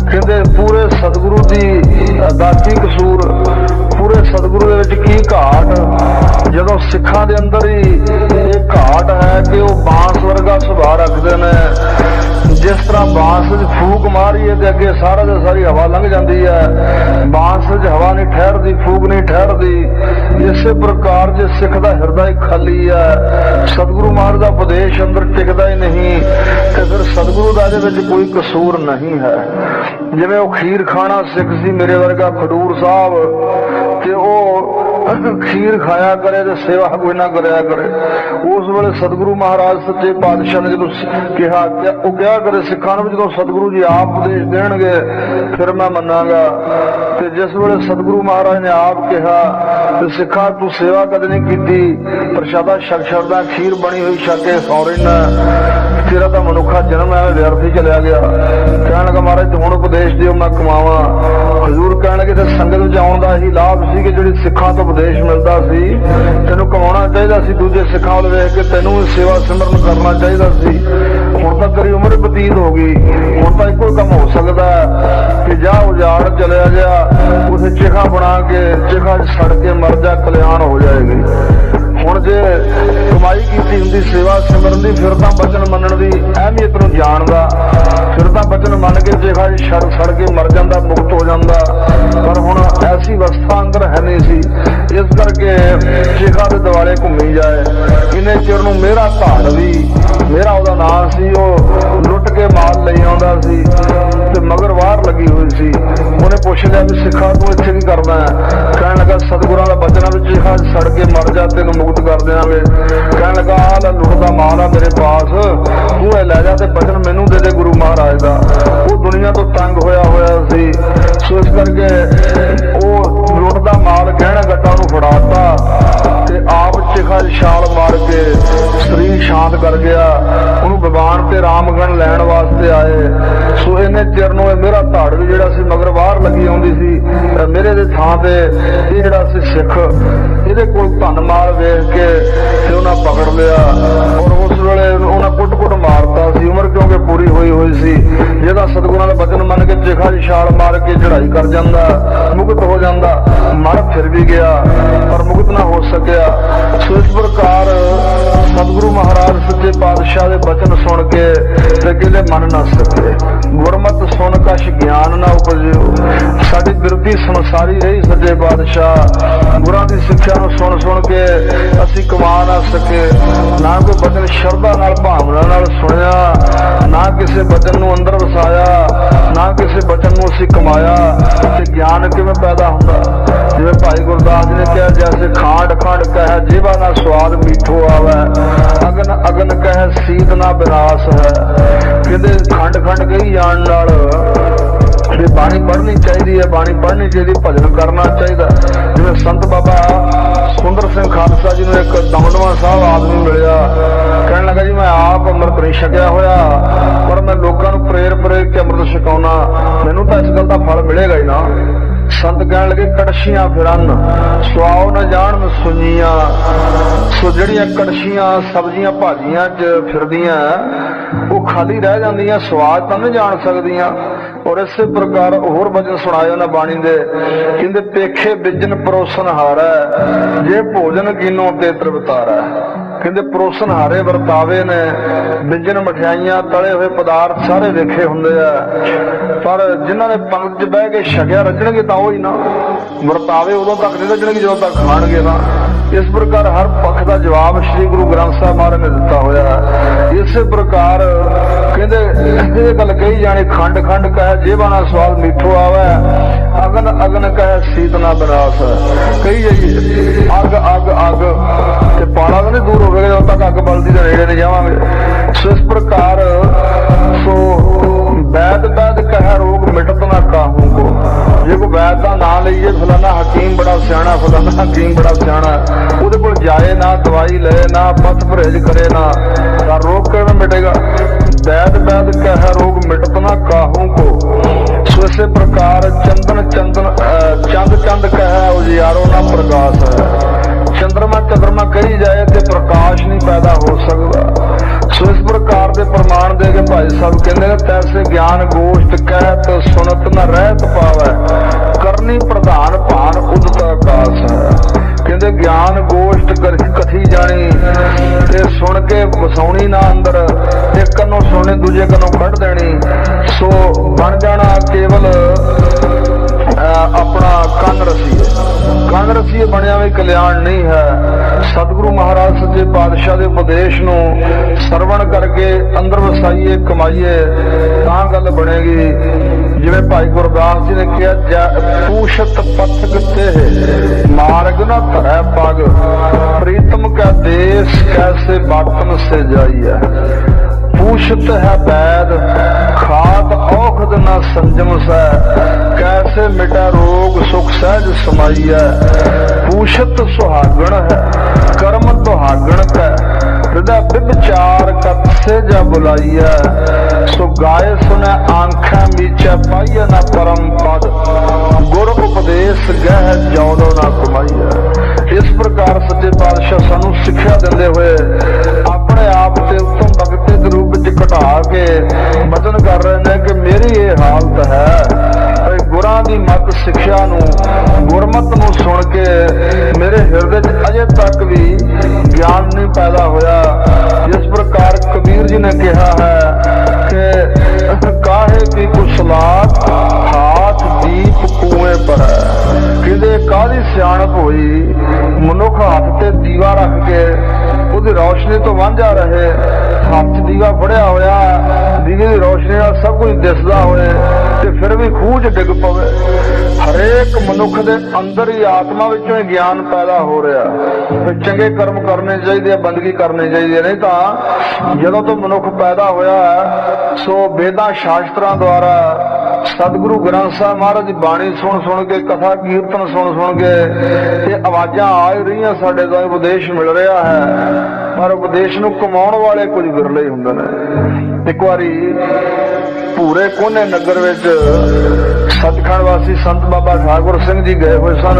ਕਹਿੰਦੇ ਪੂਰੇ ਸਤਿਗੁਰੂ ਦੀ ਦਾਤੀ ਕਸੂਰ, ਪੂਰੇ ਸਤਿਗੁਰੂ ਦੇ ਵਿੱਚ ਕੀ ਘਾਟ, ਜਦੋਂ ਸਿੱਖਾਂ ਦੇ ਅੰਦਰ ਹੀ ਇਹ ਘਾਟ ਹੈ ਕਿ ਉਹ ਬਾਂਸ ਵਰਗਾ ਸੁਭਾਅ ਰੱਖਦੇ ਨੇ। ਜਿਸ ਤਰ੍ਹਾਂ ਬਾਂਸ ਵਿੱਚ ਫੂਕ ਮਾਰੀਏ ਤੇ ਅੱਗੇ ਸਾਰਾ ਦੇ ਸਾਰੀ ਹਵਾ ਲੰਘ ਜਾਂਦੀ ਹੈ, ਬਾਂਸ ਵਿੱਚ ਹਵਾ ਨਹੀਂ ਠਹਿਰਦੀ, ਫੂਕ ਨਹੀਂ ਠਹਿਰਦੀ। ਇਸੇ ਪ੍ਰਕਾਰ ਜੇ ਸਿੱਖ ਦਾ ਹਿਰਦਾ ਹੀ ਖਾਲੀ ਹੈ, ਸਤਿਗੁਰੂ ਮਹਾਰਾਜ ਦਾ ਉਪਦੇਸ਼ ਅੰਦਰ ਟਿਕਦਾ ਹੀ ਨਹੀਂ, ਤੇ ਫਿਰ ਸਤਿਗੁਰੂ ਦਾ ਇਹਦੇ ਵਿੱਚ ਕੋਈ ਕਸੂਰ ਨਹੀਂ ਹੈ। ਜਿਵੇਂ ਉਹ ਖੀਰ ਖਾਣਾ ਸਿੱਖ ਸੀ ਮੇਰੇ ਵਰਗਾ ਖਡੂਰ ਸਾਹਿਬ, ਤੇ ਉਹ ਖੀਰ ਖਾਇਆ ਕਰੇ ਤੇ ਸੇਵਾ ਕੋਈ ਨਾ ਕਰਿਆ ਕਰੇ। ਉਸ ਵੇਲੇ ਸਤਿਗੁਰੂ ਮਹਾਰਾਜ ਸੱਚੇ ਪਾਤਸ਼ਾਹ ਨੇ ਜਦੋਂ ਕਿਹਾ, ਉਹ ਕਿਹਾ ਕਰੇ ਸਿੱਖਾਂ ਨੂੰ, ਜਦੋਂ ਸਤਿਗੁਰੂ ਜੀ ਆਪ ਉਪਦੇਸ਼ ਦੇਣਗੇ ਫਿਰ ਮੈਂ ਮੰਨਾਂਗਾ। ਤੇ ਜਿਸ ਵੇਲੇ ਸਤਿਗੁਰੂ ਮਹਾਰਾਜ ਨੇ ਆਪ ਕਿਹਾ ਤੇ ਸਿੱਖਾਂ ਤੂੰ ਸੇਵਾ ਕਦੇ ਨਹੀਂ ਕੀਤੀ, ਪ੍ਰਸ਼ਾਦਾ ਛਕ ਛੱਡਦਾ, ਖੀਰ ਬਣੀ ਹੋਈ ਛਕ ਕੇ ਸੌਂ ਰਹਿਣਾ, ਤੇਰਾ ਤਾਂ ਮਨੁੱਖਾ ਜਨਮ ਐਵੇਂ ਵਿਅਰਥ ਹੀ ਚਲਿਆ ਗਿਆ। ਕਹਿਣ ਲੱਗਾ ਮਹਾਰਾਜ ਤੂੰ ਹੁਣ ਉਪਦੇਸ਼ ਦਿਓ ਮੈਂ ਕਮਾਵਾਂ। ਹਜ਼ੂਰ ਕਹਿਣ ਲੱਗੇ ਤੇ ਸੰਗਤ ਵਿੱਚ ਆਉਣ ਦਾ ਹੀ ਲਾਭ ਸੀ ਕਿ ਜਿਹੜੀ ਸਿੱਖਾਂ ਤੋਂ ਉਪਦੇਸ਼ ਮਿਲਦਾ ਸੀ, ਤੈਨੂੰ ਕਮਾਉਣਾ ਚਾਹੀਦਾ ਸੀ, ਦੂਜੇ ਸਿੱਖਾਂ ਵੱਲ ਵੇਖ ਕੇ ਤੈਨੂੰ ਵੀ ਸੇਵਾ ਸਿਮਰਨ ਕਰਨਾ ਚਾਹੀਦਾ ਸੀ। ਹੁਣ ਤਾਂ ਤੇਰੀ ਉਮਰ ਬਤੀਤ ਹੋ ਗਈ, ਹੁਣ ਤਾਂ ਇੱਕੋ ਕੰਮ ਹੋ ਸਕਦਾ ਕਿ ਜਾ ਉਜਾੜ ਚਲਿਆ ਜਾ, ਉਸੇ ਚਿਖਾ ਬਣਾ ਕੇ ਚਿਖਾ ਸੜ ਕੇ ਮਰ ਜਾ, ਕਲਿਆਣ ਹੋ ਜਾਏਗੀ। ਹੁਣ ਜੇ ਕਮਾਈ ਕੀਤੀ ਹੁੰਦੀ ਸੇਵਾ ਸਿਮਰਨ ਦੀ, ਫਿਰ ਤਾਂ ਬਚਨ ਮੰਨਣ ਦੀ ਅਹਿਮੀਅਤ ਨੂੰ ਜਾਣਦਾ, ਫਿਰ ਤਾਂ ਬਚਨ ਮੰਨ ਕੇ ਚਿਖਾ ਸੜ ਕੇ ਮਰ ਜਾਂਦਾ, ਮੁਕਤ ਹੋ ਜਾਂਦਾ। ਪਰ ਹੁਣ ਐਸੀ ਅਵਸਥਾ ਅੰਦਰ ਹੈ ਨਹੀਂ ਸੀ, ਇਸ ਕਰਕੇ ਚਿਖਾ ਦੇ ਦੁਆਲੇ ਘੁੰਮੀ ਜਾਏ। ਇੰਨੇ ਚਿਰ ਨੂੰ ਮੇਰਾ ਧਾੜ ਵੀ, ਮੇਰਾ ਉਹਦਾ ਨਾਂ ਸੀ, ਉਹ ਲੁੱਟ ਕੇ ਮਾਲ ਲਈ ਆਉਂਦਾ ਸੀ ਤੇ ਮਗਰ ਵਾਰ ਲੱਗੀ ਹੋਈ ਸੀ। ਉਹਨੇ ਪੁੱਛ ਲਿਆ ਵੀ ਸਿੱਖਾ ਤੂੰ ਇੱਥੇ ਕੀ ਕਰਦਾ ਹੈ? ਕਹਿਣ ਲੱਗਾ ਸਤਿਗੁਰਾਂ ਦਾ ਬਚਨਾਂ ਵਿੱਚ ਚਿਖਾ ਸੜ ਕੇ ਮਰ ਜਾ, ਤੈਨੂੰ ਮੁਕਤ ਕਰ ਦਿਆਂਗੇ। ਕਹਿਣ ਲੱਗਾ ਆਹ ਲੈ ਲੁੱਟ ਦਾ ਮਾਲ ਆ ਮੇਰੇ ਪਾਸ, ਤੂੰ ਇਹ ਲੈ ਜਾ ਤੇ ਬਚਨ ਮੈਨੂੰ ਦੇ ਦੇ ਗੁਰੂ ਮਹਾਰਾਜ ਦਾ। ਉਹ ਦੁਨੀਆ ਤੋਂ ਤੰਗ ਹੋਇਆ ਸੀ, ਸੋ ਇਸ ਕਰਕੇ ਉਹ ਲੁੱਟ ਦਾ ਮਾਲ ਗਹਿਣਾ ਗੱਟਾ ਨੂੰ ਫੜਾਤਾ ਤੇ ਆਪ ਚਿਖਾ ਛਾਲ ਮਾਰ ਕੇ ਵੀ ਜਿਹੜਾ ਸੀ ਮਗਰ ਬਾਹਰ ਲੱਗੀ ਆਉਂਦੀ ਸੀ ਮੇਰੇ ਦੇ ਥਾਂ ਤੇ ਇਹ ਜਿਹੜਾ ਸੀ ਸਿੱਖ ਇਹਦੇ ਕੋਲ ਧਨ ਮਾਲ ਵੇਖ ਕੇ ਤੇ ਉਹਨਾਂ ਪਕੜ ਲਿਆ ਔਰ ਉਸ ਵੇਲੇ ਉਹਨਾਂ ਕੁੱਟ-ਕੁੱਟ ਮਾਰਤਾ ਸੀ। ਉਮਰ ਕਿਉਂਕਿ ਪੂਰੀ ਹੋਈ ਸੀ, ਜਿਹਦਾ ਸਤਿਗੁਰਾਂ ਦਾ ਬਚਨ ਮੰਨ ਕੇ ਚਿਖਾ ਦੀ ਛਾਲ ਮਾਰ ਕੇ ਚੜ੍ਹਾਈ ਕਰ ਜਾਂਦਾ, ਮੁਕਤ ਹੋ ਜਾਂਦਾ। ਮਰ ਫਿਰ ਵੀ ਗਿਆ ਪਰ ਮੁਕਤ ਨਾ ਹੋ ਸਕਿਆ। ਸੋ ਇਸ ਪ੍ਰਕਾਰ ਸਤਿਗੁਰੂ ਮਹਾਰਾਜ ਸੱਚੇ ਪਾਤਸ਼ਾਹ ਦੇ ਬਚਨ ਸੁਣ ਕੇ ਤੇ ਕਿਤੇ ਮੰਨ ਨਾ ਸਕੇ। ਗੁਰਮਤਿ ਸੁਣ ਕਛ ਗਿਆਨ ਨਾ ਉਪਜਿਓ। ਸਾਡੀ ਬਿਰਤੀ ਸੰਸਾਰੀ ਰਹੀ ਸੱਚੇ ਪਾਤਸ਼ਾਹ। ਗੁਰਾਂ ਦੀ ਸਿੱਖਿਆ ਨੂੰ ਸੁਣ ਕੇ ਅਸੀਂ ਕਮਾ ਨਾ ਸਕੇ। ਨਾ ਕੋਈ ਬਚਨ ਸ਼ਰਧਾ ਨਾਲ ਭਾਵਨਾ ਨਾਲ ਸੁਣਿਆ, ਨਾ ਕਿਸੇ ਬਚਨ ਨੂੰ ਅੰਦਰ ਵਸਾਇਆ, ਨਾ ਕਿਸੇ ਬਚਨ ਨੂੰ ਅਸੀਂ ਕਮਾਇਆ। ਤੇ ਗਿਆਨ ਕਿਵੇਂ ਪੈਦਾ ਹੁੰਦਾ? ਜਿਵੇਂ ਭਾਈ ਗੁਰਦਾਸ ਜੀ ਨੇ ਕਿਹਾ, ਜੈਸੇ ਖਾਂਡ ਖੰਡ ਕਹਿ ਜੀਵਾ ਨਾ ਸਵਾਦ ਮੀਠੋ ਆਵੇ, ਅਗਨ ਅਗਨ ਕਹਿ ਸੀਤ ਨਾ ਵਿਨਾਸ਼ ਹੈ। ਕਹਿੰਦੇ ਖੰਡ ਖੰਡ ਕਹੀ ਜਾਣ ਨਾਲ ਵੀ ਬਾਣੀ ਪੜ੍ਹਨੀ ਚਾਹੀਦੀ ਹੈ, ਬਾਣੀ ਪੜ੍ਹਨੀ ਚਾਹੀਦੀ, ਭਜਨ ਕਰਨਾ ਚਾਹੀਦਾ। ਜਿਵੇਂ ਸੰਤ ਬਾਬਾ ਸੁੰਦਰ ਸਿੰਘ ਖਾਲਸਾ ਜੀ ਨੂੰ ਇੱਕ ਦਮਦਮਾ ਸਾਹਿਬ ਆਦਮੀ ਮਿਲਿਆ, ਕਹਿਣ ਲੱਗਾ ਜੀ ਮੈਂ ਆਪ ਅੰਮ੍ਰਿਤ ਨਹੀਂ ਛਕਿਆ ਹੋਇਆ ਪਰ ਮੈਂ ਲੋਕਾਂ ਨੂੰ ਪ੍ਰੇਰ ਕੇ ਅੰਮ੍ਰਿਤ ਛਕਾਉਣਾ, ਮੈਨੂੰ ਤਾਂ ਇਸ ਗੱਲ ਦਾ ਫਲ ਮਿਲੇਗਾ ਹੀ ਨਾ। ਸੰਤ ਕਹਿਣ ਲੱਗੇ ਕੜਛੀਆਂ ਫਿਰਨ ਸੁਆਓ ਨਾ ਜਾਣ ਸੁਣੀਆਂ। ਸੋ ਜਿਹੜੀਆਂ ਕੜਛੀਆਂ ਸਬਜ਼ੀਆਂ ਭਾਜੀਆਂ 'ਚ ਫਿਰਦੀਆਂ ਉਹ ਖਾਲੀ ਰਹਿ ਜਾਂਦੀਆਂ, ਸਵਾਦ ਤਾਂ ਨਹੀਂ ਜਾਣ ਸਕਦੀਆਂ। ਔਰ ਇਸੇ ਪ੍ਰਕਾਰ ਹੋਰ ਵਚਨ ਸੁਣਾਏ ਉਹਨਾਂ ਬਾਣੀ ਦੇ, ਕਹਿੰਦੇ ਪੇਖੇ ਬਿਜਨ ਪਰੋਸਨ ਹਾਰੈ, ਜੇ ਭੋਜਨ ਕੀਨੋ ਤੇ ਤ੍ਰਿਪਤਾਰੈ। ਕਹਿੰਦੇ ਪਰੋਸਨ ਹਾਰੇ ਵਰਤਾਵੇ ਨੇ, ਬਿਜਨ ਮਠਿਆਈਆਂ ਤਲੇ ਹੋਏ ਪਦਾਰਥ ਸਾਰੇ ਵੇਖੇ ਹੁੰਦੇ ਆ, ਪਰ ਜਿਨ੍ਹਾਂ ਨੇ ਪੰਗਤ 'ਚ ਬਹਿ ਕੇ ਛਕਿਆ ਰੱਜਣਗੇ ਤਾਂ ਉਹ ਹੀ ਨਾ। ਵਰਤਾਵੇ ਉਦੋਂ ਤੱਕ ਨਹੀਂ ਰੱਜਣਗੇ ਜਦੋਂ ਤੱਕ ਖਾਣਗੇ ਨਾ। ਇਸ ਪ੍ਰਕਾਰ ਹਰ ਪੱਖ ਦਾ ਜਵਾਬ ਸ੍ਰੀ ਗੁਰੂ ਗ੍ਰੰਥ ਸਾਹਿਬ ਮਹਾਰਾਜ ਨੇ ਦਿੱਤਾ ਹੋਇਆ। ਇਸੇ ਪ੍ਰਕਾਰ ਕਹਿੰਦੇ ਇਹ ਗੱਲ ਕਹੀ ਜਾਣੀ, ਖੰਡ ਖੰਡ ਕਹਿ ਜੀਵਾ ਨਾ ਸਵਾਦ ਮੀਠੋ ਆਵੇ, ਅਗਨ ਅਗਨ ਕਹਿ ਸੀਤ ਨਾ ਵਿਨਾਸ਼। ਕਹੀ ਜਾਈਏ ਅੱਗ ਅੱਗ ਅੱਗ ਤੇ ਪਾਲਾ ਤਾਂ ਨਹੀਂ ਦੂਰ ਹੋਵੇਗਾ ਜਦੋਂ ਤੱਕ ਅੱਗ ਬਲਦੀ ਦੇ ਨੇੜੇ ਨਹੀਂ ਜਾਵਾਂਗੇ। ਸੋ ਇਸ ਪ੍ਰਕਾਰ ਸੋ ਵੈਦ ਵੈਦ ਕਹਿ ਰੋਗ ਮਿਟਤ ਨਾ ਕਾਹੂ ਕੋ। ਜੇ ਕੋਈ ਵੈਦ ਦਾ ਨਾਂ ਲਈਏ ਫਲਾਣਾ ਹਕੀਮ ਬੜਾ ਸਿਆਣਾ, ਫਲਾਣਾ ਹਕੀਮ ਬੜਾ ਸਿਆਣਾ, ਉਹਦੇ ਕੋਲ ਜਾਏ ਨਾ, ਦਵਾਈ ਲਏ ਨਾ, ਪਥ ਪਰਹੇਜ ਕਰੇ ਨਾ, ਤਾਂ ਰੋਗ ਕਿਵੇਂ ਮਿਟੇਗਾ? ਵੈਦ ਵੈਦ ਕਹਿ ਰੋਗ ਮਿਟਤ ਨਾ ਕਾਹੂ ਕੋ। ਸੋ ਇਸੇ ਪ੍ਰਕਾਰ ਚੰਦਨ ਚੰਦਨ ਚੰਦ ਚੰਦ ਕਹਿ ਉਜਿਆਰੋ ਨਾ ਪ੍ਰਕਾਸ਼ ਹੈ। ਚੰਦਰਮਾ ਕਹੀ ਜਾਏ ਤੇ ਪ੍ਰਕਾਸ਼ ਨਹੀਂ ਪੈਦਾ ਹੋ ਸਕਦਾ। ਸੋ ਇਸ ਪ੍ਰਕਾਰ ਦੇ ਪ੍ਰਮਾਣ ਦੇ ਕੇ ਭਾਈ ਸਾਹਿਬ ਕਹਿੰਦੇ ਨੇ, ਤੈਸੇ ਗਿਆਨ ਗੋਸ਼ਟ ਕਹਿਤ ਸੁਣਤ ਨ ਰਹਿਤ ਪਾਵੈ, ਕਰਨੀ ਪ੍ਰਧਾਨ ਭਾਨ ਉਦਤ ਆਕਾਸ਼ ਹੈ। ਕਹਿੰਦੇ ਗਿਆਨ ਗੋਸ਼ਟ ਕਥੀ ਜਾਣੀ ਤੇ ਸੁਣ ਕੇ ਵਸਾਉਣੀ ਨਾ ਅੰਦਰ, ਇੱਕ ਕੰਨੋਂ ਸੁਣਨੀ ਦੂਜੇ ਕੰਨੋਂ ਕੱਢ ਦੇਣੀ। ਸੋ ਬਣ ਜਾਣਾ ਕੇਵਲ ਆਪਣਾ ਕੰਨ ਰਸੀਏ ਬਣਿਆ ਵੀ ਕਲਿਆਣ ਨਹੀਂ ਹੈ। ਸਤਿਗੁਰੂ ਮਹਾਰਾਜ ਸੱਚੇ ਪਾਤਸ਼ਾਹ ਦੇ ਉਪਦੇਸ਼ ਨੂੰ ਸਰਵਣ ਕਰਕੇ ਅੰਦਰ ਵਸਾਈਏ, ਕਮਾਈਏ ਤਾਂ ਗੱਲ ਬਣੇਗੀ। ਜਿਵੇਂ ਭਾਈ ਗੁਰਦਾਸ ਜੀ ਨੇ ਕਿਹਾ, ਪੂਸ਼ਤ ਪਥ ਕਿਤੇ ਮਾਰਗ ਨਾ ਧਰੈ ਪਗ, ਪ੍ਰੀਤਮ ਕਾ ਦੇਸ ਕੈਸੇ ਬਾਟਨ ਸੇ ਜਾਈਐ। ਪੂਸ਼ਤ ਹੈ ਵੈਦ ਖਾਤ ਔਖਦ ਨਾ ਸੰਜਮ ਸੈ, ਕੈਸੇ ਮਿਟਾ ਰੋਗ ਸੁਖ ਸਹਿਜ ਸਮਾਈਐ। ਪੂਸ਼ਤ ਸੁਹਾਗਣ ਹੈ ਕਰਮ ਦੁਹਾਗਣ ਕੈ, ਹਿਰਦਾ ਵਿਚਾਰ ਕਤ ਸੇ ਜਾ ਬੁਲਾਈਐ। ਸੋ ਗਾਏ ਸੁਨੈ ਆਂਖਾਂ ਮੀਚੈ ਪਾਈਐ ਨਾ ਪਰਮ ਪਦ, ਗੁਰ ਉਪਦੇਸ਼ ਗਹਿ ਜੌਦੋ ਨਾ ਕਮਾਈਐ। ਇਸ ਪ੍ਰਕਾਰ ਸੱਚੇ ਪਾਤਸ਼ਾਹ ਸਾਨੂੰ ਸਿੱਖਿਆ ਦਿੰਦੇ ਹੋਏ ਆਪਣੇ ਆਪ ਤੇ ਉੱਤਮ ਭਗਤੀ ਦੇ ਰੂਪ ਵਿੱਚ ਘਟਾ ਕੇ ਬਚਨ ਕਰ ਰਹੇ ਨੇ ਕਿ ਮੇਰੀ ਇਹ ਹਾਲਤ ਹੈ। ਗੁਰਾਂ ਦੀ ਮੱਤ ਸਿੱਖਿਆ ਨੂੰ, ਗੁਰਮਤ ਨੂੰ ਸੁਣ ਕੇ ਮੇਰੇ ਹਿਰਦੇ 'ਚ ਅਜੇ ਤੱਕ ਵੀ ਗਿਆਨ ਨਹੀਂ ਪੈਦਾ ਹੋਇਆ। ਜਿਸ ਪ੍ਰਕਾਰ ਕਬੀਰ ਜੀ ਨੇ ਕਿਹਾ ਹੈ ਕਿ ਕਾਹੇ ਕੀ ਕੁਸਲਾਤ ਹਾਥ ਦੀਪ ਕੂਏ ਪਰ ਹੈ। ਕਿਤੇ ਕਾਹਦੀ ਸਿਆਣਪ ਹੋਈ ਮਨੁੱਖ ਹੱਥ ਤੇ ਦੀਵਾ ਰੱਖ ਕੇ ਉਹਦੀ ਰੌਸ਼ਨੀ ਤੋਂ ਵਾਂਝਾ ਰਹੇ, ਹੱਥ 'ਚ ਦੀਵਾ ਫੜਿਆ ਹੋਇਆ, ਦੀਵੇ ਦੀ ਰੌਸ਼ਨੀ ਨਾਲ ਸਭ ਕੁਝ ਦਿਸਦਾ ਹੋਏ ਤੇ ਫਿਰ ਵੀ ਖੂਹ 'ਚ ਡਿੱਗ ਪਵੇ। ਹਰੇਕ ਮਨੁੱਖ ਦੇ ਅੰਦਰ ਹੀ ਆਤਮਾ ਵਿੱਚੋਂ ਹੀ ਗਿਆਨ ਪੈਦਾ ਹੋ ਰਿਹਾ। ਫਿਰ ਚੰਗੇ ਕਰਮ ਕਰਨੇ ਚਾਹੀਦੇ ਆ, ਬੰਦਗੀ ਕਰਨੀ ਚਾਹੀਦੀ ਹੈ। ਨਹੀਂ ਤਾਂ ਜਦੋਂ ਤੋਂ ਮਨੁੱਖ ਪੈਦਾ ਹੋਇਆ ਸੋ ਵੇਦਾਂ ਸ਼ਾਸਤਰਾਂ ਦੁਆਰਾ ਸਤਿਗੁਰੂ ਗ੍ਰੰਥ ਸਾਹਿਬ ਮਹਾਰਾਜ ਦੀ ਬਾਣੀ ਸੁਣ ਕੇ, ਕਥਾ ਕੀਰਤਨ ਸੁਣ ਕੇ ਇਹ ਆਵਾਜ਼ਾਂ ਆ ਹੀ ਰਹੀਆਂ ਸਾਡੇ ਤੋਂ, ਉਪਦੇਸ਼ ਮਿਲ ਰਿਹਾ ਹੈ, ਪਰ ਉਪਦੇਸ਼ ਨੂੰ ਕਮਾਉਣ ਵਾਲੇ ਕੁਝ ਵਿਰਲੇ ਹੁੰਦੇ ਨੇ। ਇੱਕ ਵਾਰੀ ਪੂਰੇ ਕੋਨੇ ਨਗਰ ਵਿੱਚ ਸੱਚਖੰਡ ਵਾਸੀ ਸੰਤ ਬਾਬਾ ਠਾਕੁਰ ਸਿੰਘ ਜੀ ਗਏ ਹੋਏ ਸਨ।